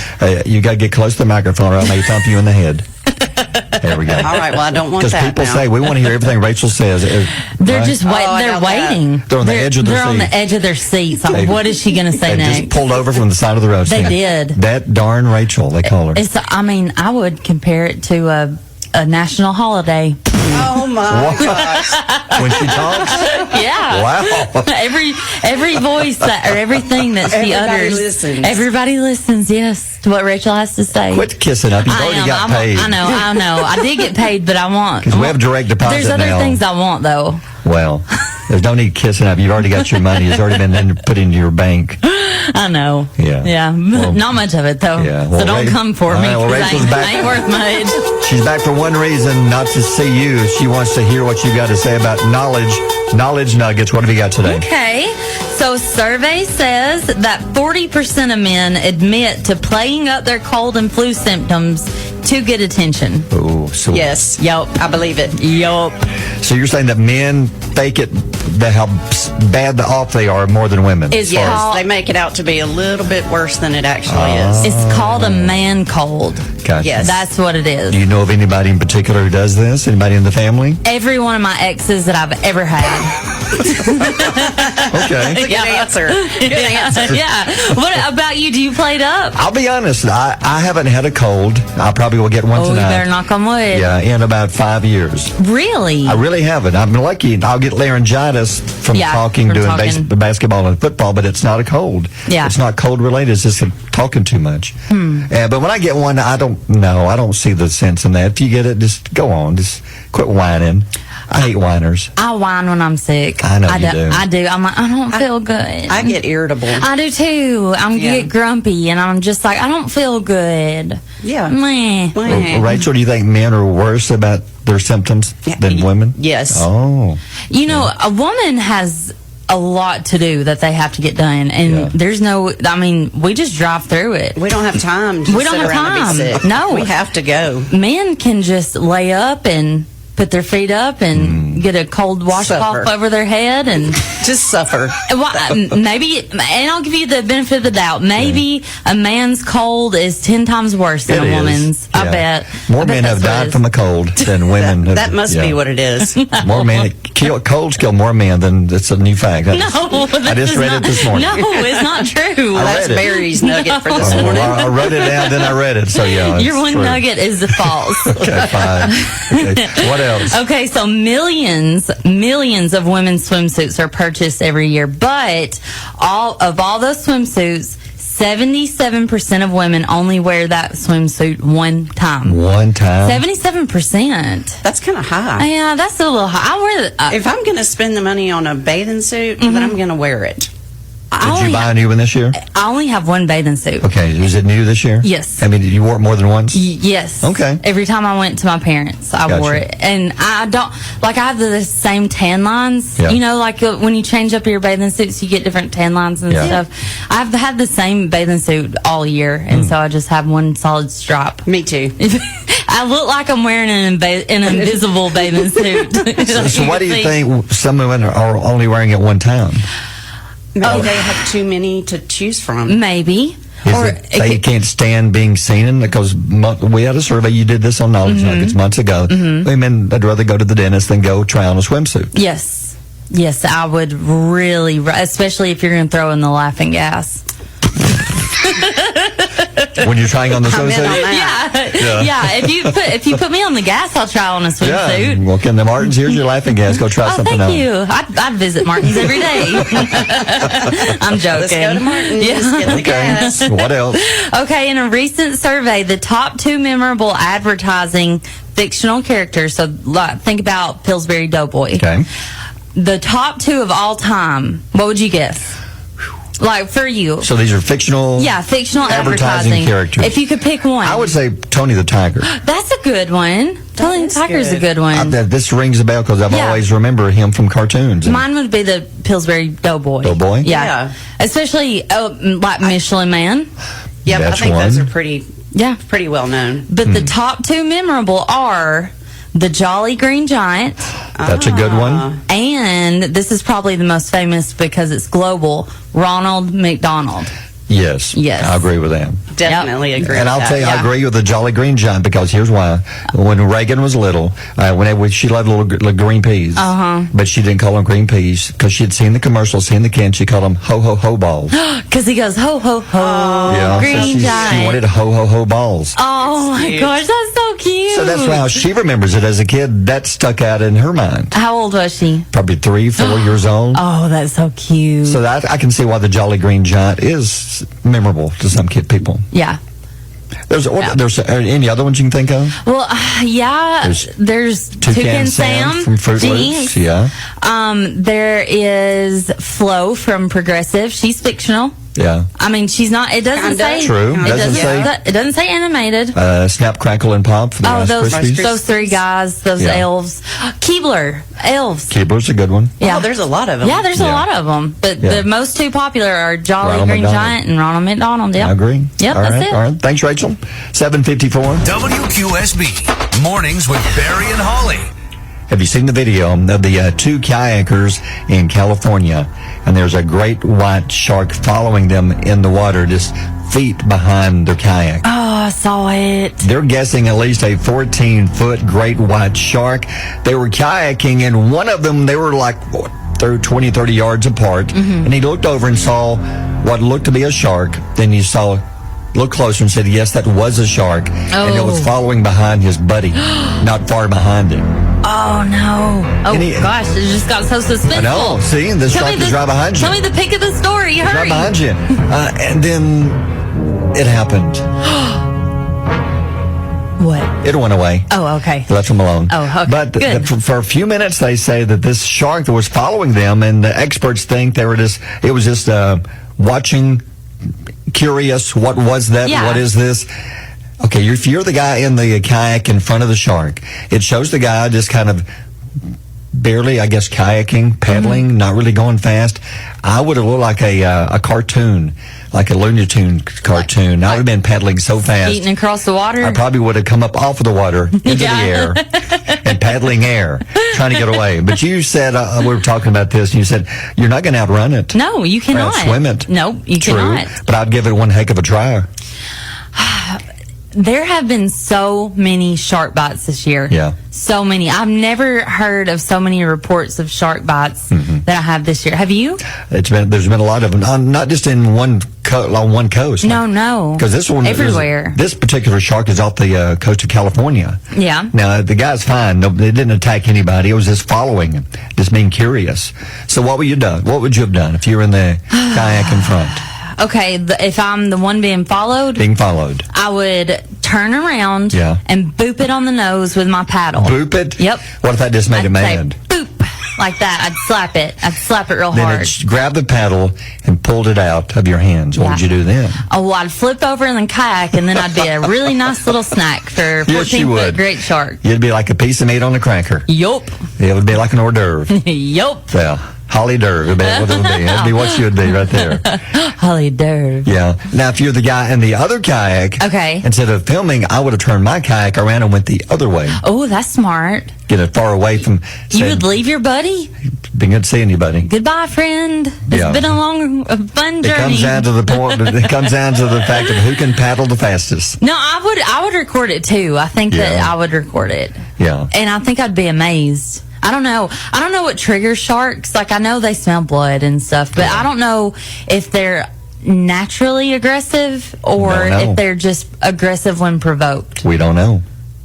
You got to get close to the microphone or I may thump you in the head. There we go. All right, well, I don't want Because that people now. say, we want to hear everything Rachel says. They're Right? just waiting. Oh, I they're know that. waiting. They're on the edge of their They're on seat. the edge of their seats. Like, They- what is she going to say They next? just pulled over from the side of the road. They saying, did. That darn Rachel, they call her. I mean, I would compare it to a national holiday. Oh, my gosh. When she talks? Yeah. Wow. Every voice or everything that she Everybody utters. listens. Everybody listens, yes, to what Rachel has to say. Quit kissing up. You've already got paid. I know. I did get paid, but I want. Because we have direct deposit There's other now. things I want, though. Well, there's no need kissing up. You've already got your money. It's already been put into your bank. I know. Yeah. Yeah. Well, not much of it, though. yeah. Well, So don't come for all me. right, well, 'cause Rachel's I back. ain't worth much. She's back for one reason, not to see you. She wants to hear what you got to say about knowledge nuggets. What have you got today? Okay. So survey says that 40% of men admit to playing up their cold and flu symptoms to get attention. Oh, so Yes. Yup. I believe it. Yup. So you're saying that men fake it, that how bad off they are more than women? It's Yes, called, they make it out to be a little bit worse than it actually is. it's called a man cold. Gotcha. Yes. That's what it is. Do you know of anybody in particular who does this? Anybody in the family? Every one of my exes that I've ever had. Okay. Good answer. Good answer. Yeah. What about you? Do you play it up? I'll be honest. I haven't had a cold. I probably will get one Oh, you tonight. better knock on wood. Yeah, in about 5 years. Really? I really haven't. I'm lucky. I'll get laryngitis from Yeah, talking, from doing talking. basketball and football, but it's not a cold. Yeah. It's not cold related. It's just talking too much. But when I get one, I don't know. I don't see the sense in that. If you get it, just go on. Just quit whining. I hate whiners. I whine when I'm sick. I know you do. I do. I'm like, I don't feel good. I get irritable. I do too. I'm Yeah. get grumpy, and I'm just like, I don't feel good. Yeah. Meh. Meh. Rachel, do you think men are worse about their symptoms than women? Yes. Oh. You know, a woman has a lot to do that they have to get done, and Yeah. there's no. I mean, we just drive through it. We don't have time to We don't sit have around time. and be sick. No. We have to go. Men can just lay up and put their feet up and get a cold washcloth Suffer. over their head and Just suffer. well, maybe, and I'll give you the benefit of the doubt. Maybe a man's cold is 10 times worse than It a is. woman's. I Yeah. bet. More I bet men have that's what it died is. from a cold than women. have, That must be yeah. what it is. More men colds kill more men than it's a new fact. No, I this just is read not, it this morning. No, it's not true. I That's read it. Barry's nugget for this Oh, morning. I wrote it down, then I read it. So yeah, Your it's one true. nugget is false. Okay, fine. Okay. What else? Okay, so millions of women's swimsuits are purchased every year, but all those swimsuits, 77% of women only wear that swimsuit one time. One time. 77%. That's kind of high. Yeah, that's a little high. I wear the, If I'm going to spend the money on a bathing suit, then I'm going to wear it. Did you buy a new one this year? I only have one bathing suit. Okay, is it new this year? Yes. I mean, did you wore it more than once? Yes. Okay. Every time I went to my parents, I Gotcha. wore it. And I don't, like, I have the same tan lines. Yeah. You know, like when you change up your bathing suits, you get different tan lines and Yeah. stuff. I've had the same bathing suit all year, and so I just have one solid stripe. Me too. I look like I'm wearing an invisible bathing suit. So why do you think some women are only wearing it one time? Maybe they have too many to choose from. Maybe. They can't stand being seen in, because we had a survey. You did this on Knowledge Nuggets months ago. Women, they'd rather go to the dentist than go try on a swimsuit. Yes, I would really, especially if you're going to throw in the laughing gas. When you're trying on the swimsuit? Yeah. If you put me on the gas, I'll try on a swimsuit. Yeah. Well, Ken, the Martins, here's your laughing gas. Go try something thank on. you. I'd visit Martin's every day. I'm joking. Let's go to Martin's. Get the gas. What else? Okay, in a recent survey, the top 2 memorable advertising fictional characters, so think about Pillsbury Doughboy. Okay. The top 2 of all time, what would you guess? Like, for you. So these are fictional advertising characters. If you could pick one. I would say Tony the Tiger. That's a good one. Tony the Tiger's a good one. This rings a bell because I've always remember him from cartoons. Mine would be the Pillsbury Doughboy. Doughboy? Yeah. Especially like Michelin Man. Yeah, I think those are pretty well known. But the top 2 memorable are the Jolly Green Giant. That's a good one. And this is probably the most famous because it's global, Ronald McDonald. Yes. I agree with that. Definitely agree and with I'll that. tell you, I agree with the Jolly Green Giant because here's why. When Reagan was little, she loved little green peas. But she didn't call them green peas because she'd seen the commercial, seen the can. She called them ho balls. Because he goes, ho, ho, ho, green giant. She wanted ho balls. Oh, my gosh, that's so cute. So that's how she remembers it as a kid. That stuck out in her mind. How old was she? Probably 3, 4 years old. Oh, that's so cute. So that I can see why the Jolly Green Giant is memorable to some people. Yeah. There's any other ones you can think of? Well, there's Toucan Sam from Fruit Loops. Yeah. There is Flo from Progressive. She's fictional. Yeah. I mean, she's not. It doesn't say. True. It doesn't say animated. Snap, Crackle, and Pop. For the Rice Krispies. Those 3 guys, those elves. Keebler, elves. Keebler's a good one. Yeah, there's a lot of them. Yeah, there's a lot of them. But the most 2 popular are Jolly Green Giant and Ronald McDonald. Yep. I agree. Yep, that's it. All right. Thanks, Rachel. 7:54. WQSB Mornings with Barry and Holly. Have you seen the video of the 2 kayakers in California? And there's a great white shark following them in the water, just feet behind their kayak. Oh, I saw it. They're guessing at least a 14-foot great white shark. They were kayaking, and one of them, they were like 20, 30 yards apart. And he looked over and saw what looked to be a shark. Then he looked closer and said, yes, that was a shark. And it was following behind his buddy, not far behind him. Oh, no. Oh, gosh, it just got so suspenseful. I know. See, the shark is right behind you. Tell me the pick of the story. Hurry. Right behind you. And then it happened. What? It went away. Oh, okay. Left them alone. Oh, okay. But for a few minutes, they say that this shark that was following them, and the experts think it was just watching, curious, what was that? Yeah. What is this? Okay, if you're the guy in the kayak in front of the shark, it shows the guy just kind of barely, I guess, kayaking, paddling, not really going fast. I would have looked like a cartoon, like a Looney Tune cartoon. I would have been paddling so fast. Eating across the water? I probably would have come up off of the water into the air and paddling air, trying to get away. But you said, we were talking about this, and you said, you're not going to outrun it. No, you cannot. Swim it. No, you cannot. But I'd give it one heck of a try. There have been so many shark bites this year. Yeah. So many. I've never heard of so many reports of shark bites that I have this year. Have you? There's been a lot of them, not just in on one coast. No. Because this one everywhere. This particular shark is off the coast of California. Yeah. Now the guy's fine. No, they didn't attack anybody. It was just following him, just being curious. So what would you have done if you were in the kayak in front? Okay, if I'm the one being followed, I would turn around and boop it on the nose with my paddle. Boop it? Yep. What if I just made it mad? Boop. Like that. I'd slap it. I'd slap it real hard. Then grab the paddle and pulled it out of your hands. What would you do then? Oh, well, I'd flip over in the kayak, and then I'd be a really nice little snack for 14-foot great shark. You'd be like a piece of meat on a cracker. Yup. It would be like an hors d'oeuvre. Yup. Well, Holly Derv. That'd be what she would be right there. Holly Derv. Yeah. Now, if you're the guy in the other kayak, okay, instead of filming, I would have turned my kayak around and went the other way. Oh, that's smart. Get it far away from. You would leave your buddy? Been good seeing you, buddy. Goodbye, friend. It's been a fun journey. It comes down to the point. It comes down to the fact of who can paddle the fastest. No, I would record it too. I think that I would record it. Yeah. And I think I'd be amazed. I don't know what triggers sharks. Like, I know they smell blood and stuff, but I don't know if they're naturally aggressive or if they're just aggressive when provoked. We don't know.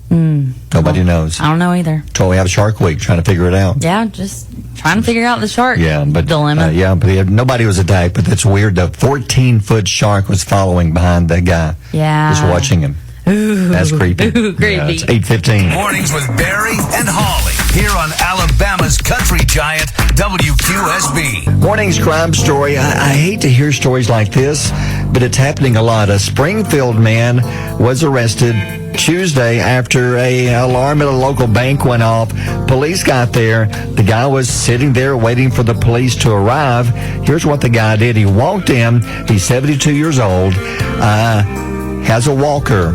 Nobody knows. I don't know either. So we have Shark Week trying to figure it out. Yeah, just trying to figure out the shark dilemma. But nobody was attacked, but that's weird. The 14-foot shark was following behind that guy. Yeah. Just watching him. Ooh, that's creepy. Ooh, creepy. Yeah, it's 8:15. Mornings with Barry and Holly here on Alabama's country giant WQSB. Morning's crime story. I hate to hear stories like this, but it's happening a lot. A Springfield man was arrested Tuesday after an alarm at a local bank went off. Police got there. The guy was sitting there waiting for the police to arrive. Here's what the guy did. He walked in. He's 72 years old. Has a walker.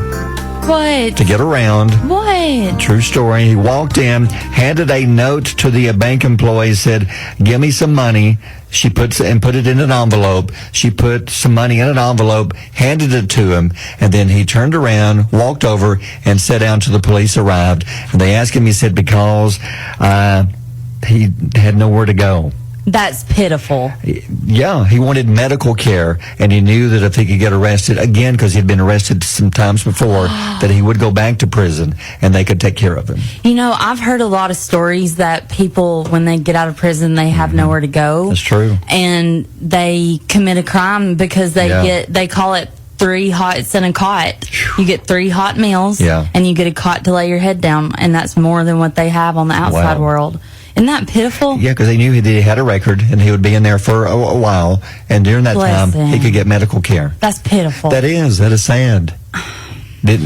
What? To get around. What? True story. He walked in, handed a note to the bank employee, said, "Give me some money." She put it in an envelope. She put some money in an envelope, handed it to him, and then he turned around, walked over, and sat down till the police arrived. And they asked him, he said, because he had nowhere to go. That's pitiful. Yeah, he wanted medical care, and he knew that if he could get arrested again, because he'd been arrested some times before, that he would go back to prison and they could take care of him. You know, I've heard a lot of stories that people, when they get out of prison, they have nowhere to go. That's true. And they commit a crime because they call it 3 hots and a cot. You get 3 hot meals, and you get a cot to lay your head down, and that's more than what they have on the outside world. Isn't that pitiful? Yeah, because they knew he had a record, and he would be in there for a while, and during that time, he could get medical care. That's pitiful. That is sad. You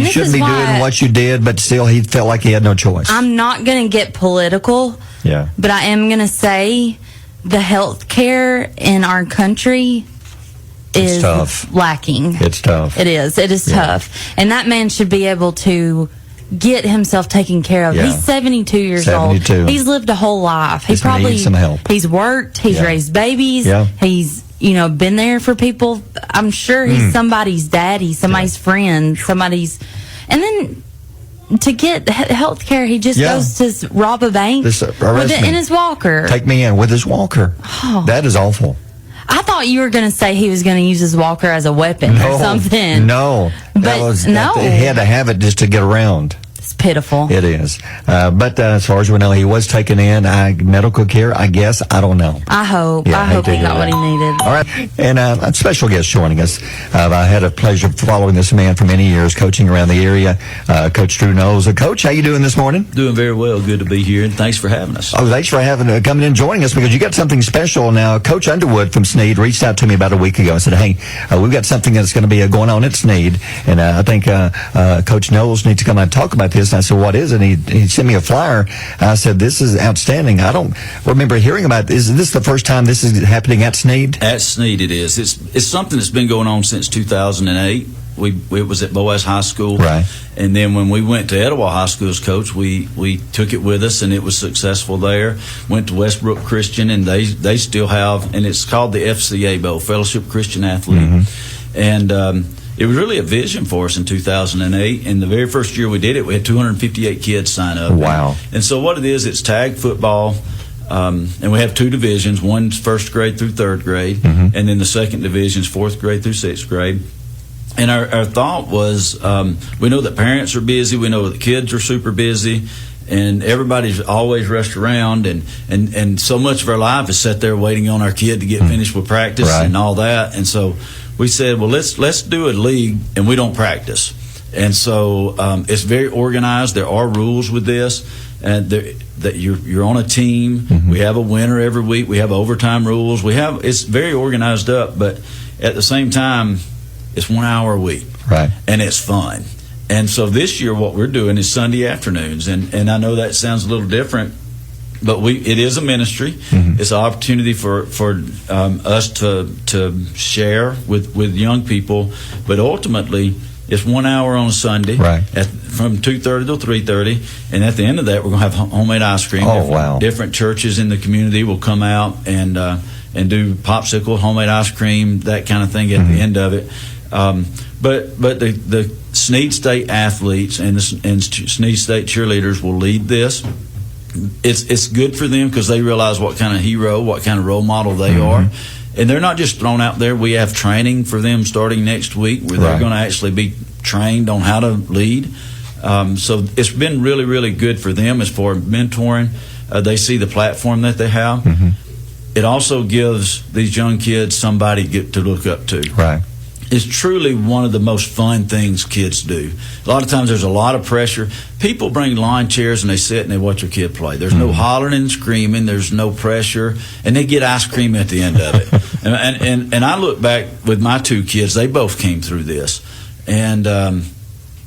shouldn't be doing what you did, but still, he felt like he had no choice. I'm not going to get political, but I am going to say the health care in our country is lacking. It's tough. It is. It is tough. And that man should be able to get himself taken care of. He's 72 years old. He's lived a whole life. He probably needs some help. He's worked. He's raised babies. He's been there for people. I'm sure he's somebody's daddy, somebody's friend, somebody's. And then to get health care, he just goes to rob a bank in his walker. Take me in with his walker. Oh. That is awful. I thought you were going to say he was going to use his walker as a weapon or something. No. But he had to have it just to get around. It's pitiful. It is. But as far as we know, he was taken in. Medical care, I guess. I don't know. I hope. I hope he got what he needed. All right. And a special guest joining us. I had a pleasure following this man for many years, coaching around the area. Coach Drew Knowles. Coach, how you doing this morning? Doing very well. Good to be here, and thanks for having us. Oh, thanks for coming in and joining us, because you got something special. Now, Coach Underwood from Sneed reached out to me about a week ago and said, hey, we've got something that's going to be going on at Sneed, and I think Coach Knowles needs to come out and talk about this. And I said, what is it? And he sent me a flyer. I said, this is outstanding. I don't remember hearing about this. Is this the first time this is happening at Sneed? At Sneed it is. It's something that's been going on since 2008. It was at Boaz High School. Right. And then when we went to Etowah High School's coach, we took it with us, and it was successful there. Went to Westbrook Christian, and they still have, and it's called the FCA Bowl, Fellowship Christian Athlete. Mm-hmm. And it was really a vision for us in 2008. And the very first year we did it, we had 258 kids sign up. Wow. And so what it is, it's tag football. And we have 2 divisions. One's first grade through third grade, and then the second division is fourth grade through sixth grade. And our thought was, we know that parents are busy, we know that kids are super busy, and everybody's always rushed around, and so much of our life is sat there waiting on our kid to get finished with practice and all that. And so we said, well, let's do a league, and we don't practice. And so it's very organized. There are rules with this, and that you're on a team. Mm-hmm. We have a winner every week. We have overtime rules. It's very organized up, but at the same time, it's 1 hour a week, and it's fun. And so this year, what we're doing is Sunday afternoons, and I know that sounds a little different, But it is a ministry. It's an opportunity for us to share with young people. But ultimately, it's 1 hour on a Sunday, right, from 2:30 to 3:30, and at the end of that, we're going to have homemade ice cream. Different churches in the community will come out and do popsicle, homemade ice cream, that kind of thing at the end of it. But the Snead State athletes and Snead State cheerleaders will lead this. It's good for them because they realize what kind of hero, what kind of role model they are. And they're not just thrown out there. We have training for them starting next week where they're going to actually be trained on how to lead. So it's been really, really good for them as far as mentoring. They see the platform that they have. It also gives these young kids somebody to look up to. Right. It's truly one of the most fun things kids do. A lot of times there's a lot of pressure. People bring lawn chairs and they sit and they watch their kid play. There's no hollering and screaming. There's no pressure. And they get ice cream at the end of it. and I look back with my two kids. They both came through this. And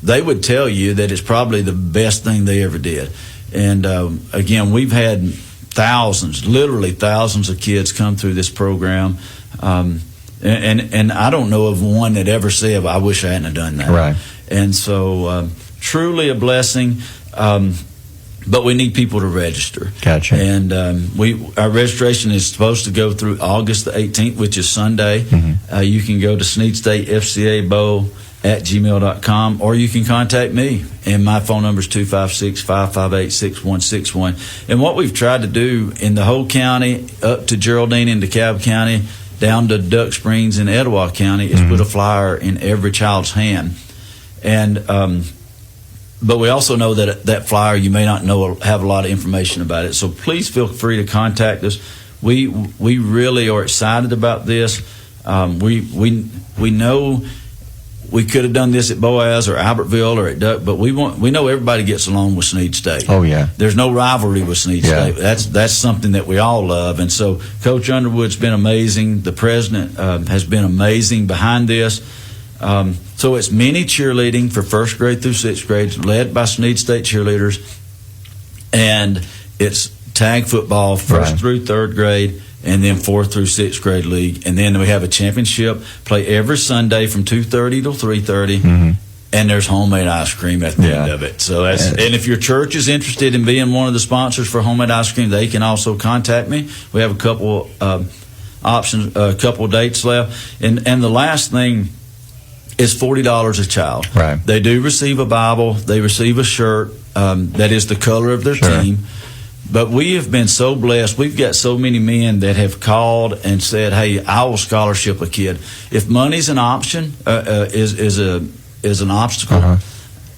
they would tell you that it's probably the best thing they ever did. And again, we've had literally thousands of kids come through this program. And I don't know of one that ever said, I wish I hadn't have done that. Right. And so truly a blessing, but we need people to register. Gotcha. And our registration is supposed to go through August the 18th, which is Sunday. You can go to sneedstatefcabo@gmail.com, or you can contact me. And my phone number is 256-558-6161. And what we've tried to do in the whole county, up to Geraldine and DeKalb County, down to Duck Springs in Etowah County, is put a flyer in every child's hand. And but we also know that flyer, you may not have a lot of information about it. So please feel free to contact us. We really are excited about this. We know we could have done this at Boaz or Albertville or at Duck, but we know everybody gets along with Snead State. Oh yeah, there's no rivalry with Snead State. That's something that we all love. And so Coach Underwood's been amazing. The president has been amazing behind this. So it's mini cheerleading for first grade through sixth grade, led by Snead State cheerleaders, and it's tag football first through third grade, and then fourth through sixth grade league. And then we have a championship, play every Sunday from 2:30 to 3:30, and there's homemade ice cream at the end of it. So and if your church is interested in being one of the sponsors for homemade ice cream, they can also contact me. We have a couple options, a couple dates left. And the last thing is $40 a child. Right. They do receive a Bible. They receive a shirt that is the color of their team. But we have been so blessed. We've got so many men that have called and said, "Hey, I will scholarship a kid." If money's an option, is an obstacle,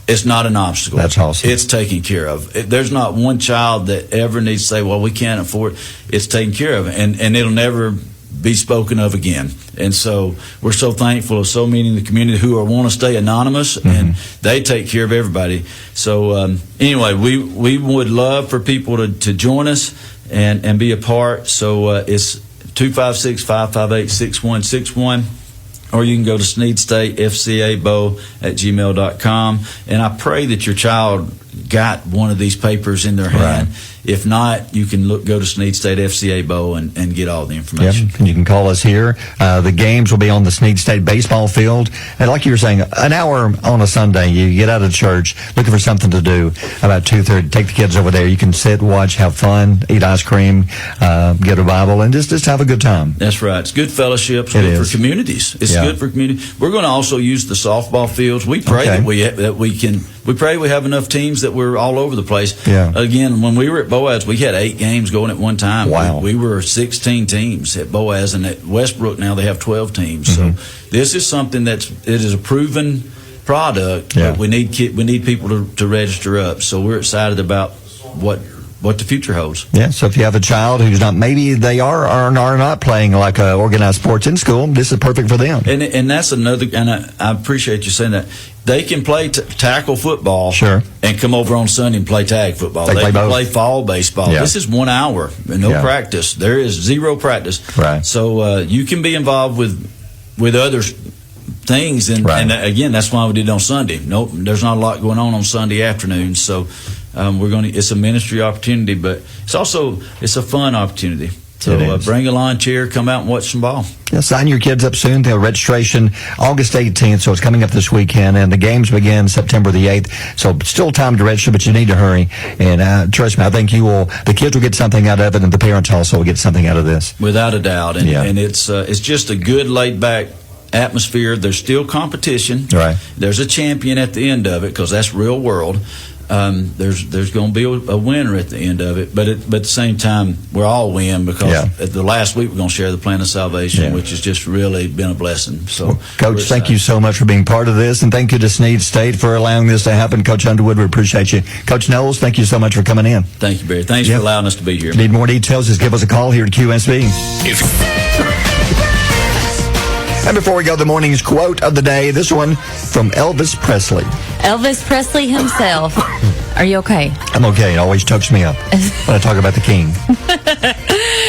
it's not an obstacle. That's awesome. It's taken care of. There's not one child that ever needs to say, "Well, we can't afford it." It's taken care of, and it'll never be spoken of again. And so we're so thankful of so many in the community who want to stay anonymous, and they take care of everybody. So anyway, we would love for people to join us and be a part. So it's 256-558-6161. Or you can go to sneedstatefcabo@gmail.com. And I pray that your child got one of these papers in their hand. If not, you can go to Snead State FCA and get all the information. Yep. And you can call us here. The games will be on the Snead State baseball field. And like you were saying, an hour on a Sunday, you get out of church looking for something to do. About 2:30, take the kids over there. You can sit, watch, have fun, eat ice cream, get a Bible, and just have a good time. That's right. It's good fellowship. It's good for communities. It's good for community. We're going to also use the softball fields. We pray that we pray we have enough teams that we're all over the place. Yeah. Again, when we were at Boaz, we had 8 games going at one time. Wow. We were 16 teams at Boaz, and at Westbrook now they have 12 teams. So this is something it is a proven product. But we need people to register up. So we're excited about what the future holds. Yeah, so if you have a child who's not, maybe they are not playing like organized sports in school, this is perfect for them. And that's another, and I appreciate you saying that. They can play tackle football and come over on Sunday and play tag football. They can play fall baseball. Yeah. This is 1 hour, no practice. There is 0 practice. Right. So you can be involved with other things, and again, that's why we did it on Sunday. Nope, there's not a lot going on Sunday afternoons, so it's a ministry opportunity, but it's a fun opportunity. So bring a lawn chair, come out and watch some ball. Yeah, sign your kids up soon. They'll registration August 18th, so it's coming up this weekend, and the games begin September the 8th. So still time to register, but you need to hurry. And trust me, I think the kids will get something out of it, and the parents also will get something out of this. Without a doubt. And it's just a good laid back atmosphere. There's still competition. Right. There's a champion at the end of it, because that's real world. There's going to be a winner at the end of it, but at the same time, we're all win, because at the last week we're going to share the plan of salvation, which has just really been a blessing. So, well, Coach, thank you so much for being part of this, and thank you to Sneed State for allowing this to happen. Coach Underwood, we appreciate you. Coach Knowles, thank you so much for coming in. Thank you, Barry. Thanks for allowing us to be here. If you need more details, just give us a call here at QSB. And before we go, the morning's quote of the day, this one from Elvis Presley. Elvis Presley himself. Are you okay? I'm okay. It always chokes me up when I talk about the king.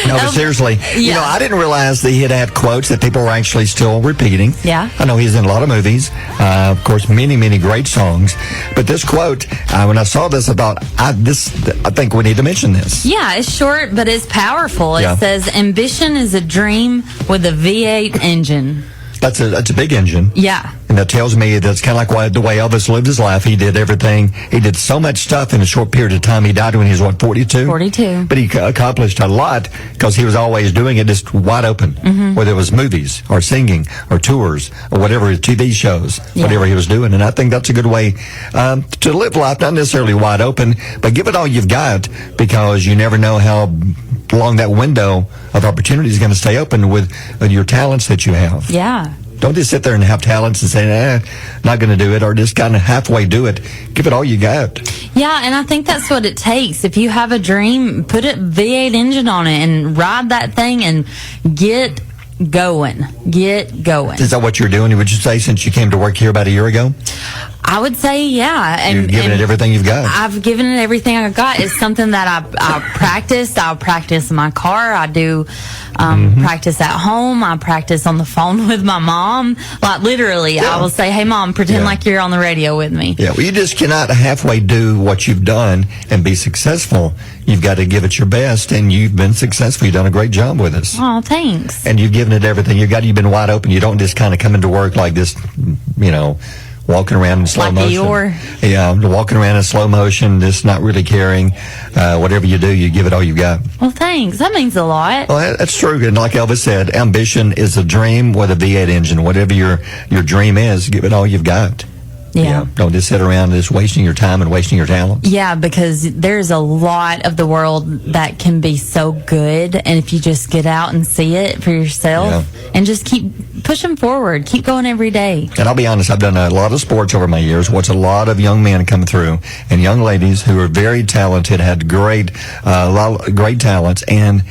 No, but seriously, I didn't realize that he had quotes that people were actually still repeating. Yeah. I know he's in a lot of movies. Of course, many, many great songs. But this quote, when I saw this, I thought, I think we need to mention this. Yeah, it's short, but it's powerful. It says, ambition is a dream with a V8 engine. That's a big engine. Yeah. And that tells me that's kind of like the way Elvis lived his life. He did everything. He did so much stuff in a short period of time. He died when he was, 42? 42. But he accomplished a lot because he was always doing it just wide open. Mm-hmm. Whether it was movies or singing or tours or whatever, TV shows, whatever he was doing. And I think that's a good way to live life, not necessarily wide open, but give it all you've got, because you never know how long that window of opportunity is going to stay open with your talents that you have. Yeah. Don't just sit there and have talents and say, not going to do it, or just kind of halfway do it. Give it all you got. Yeah, and I think that's what it takes. If you have a dream, put a V8 engine on it and ride that thing and get going. Get going. Is that what you're doing, would you say, since you came to work here about a year ago? I would say, yeah. You've given it everything you've got. I've given it everything I've got. It's something that I practice. I'll practice in my car. I do practice at home. I practice on the phone with my mom. Like, literally, I will say, hey, Mom, pretend like you're on the radio with me. Yeah, well, you just cannot halfway do what you've done and be successful. You've got to give it your best, and you've been successful. You've done a great job with us. Oh, thanks. And you've given it everything you've got. You've been wide open. You don't just kind of come into work like this, walking around in slow motion. Yeah, walking around in slow motion, just not really caring. Whatever you do, you give it all you got. Well, thanks. That means a lot. Well, that's true. And like Elvis said, ambition is a dream with a V8 engine. Whatever your dream is, give it all you've got. Yeah. Don't just sit around just wasting your time and wasting your talent. Yeah, because there's a lot of the world that can be so good, and if you just get out and see it for yourself and just keep pushing forward, keep going every day. And I'll be honest, I've done a lot of sports over my years, watched a lot of young men come through and young ladies who are very talented, had great talents, and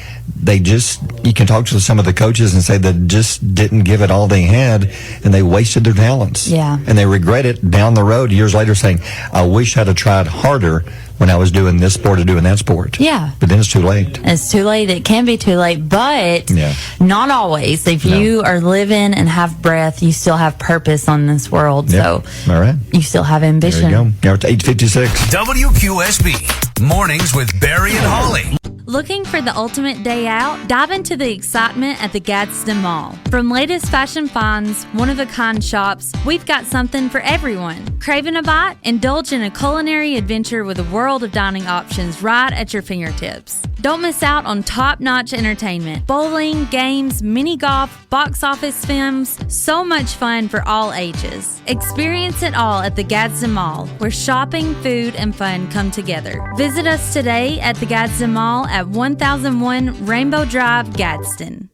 you can talk to some of the coaches and say they just didn't give it all they had, and they wasted their talents. Yeah. And they regret it down the road years later, saying, I wish I'd have tried harder when I was doing this sport or doing that sport. Yeah. But then it's too late. It's too late. It can be too late, but not always. If you are living and have breath, you still have purpose on this world. Yep. So all right. You still have ambition. There you go. Now it's 8:56. WQSB Mornings with Barry and Holly. Looking for the ultimate day out? Dive into the excitement at the Gadsden Mall. From latest fashion finds, one-of-a-kind shops, we've got something for everyone. Craving a bite? Indulge in a culinary adventure with a world of dining options right at your fingertips. Don't miss out on top-notch entertainment. Bowling, games, mini golf, box office films, so much fun for all ages. Experience it all at the Gadsden Mall, where shopping, food, and fun come together. Visit us today at the Gadsden Mall at 1001 Rainbow Drive, Gadsden.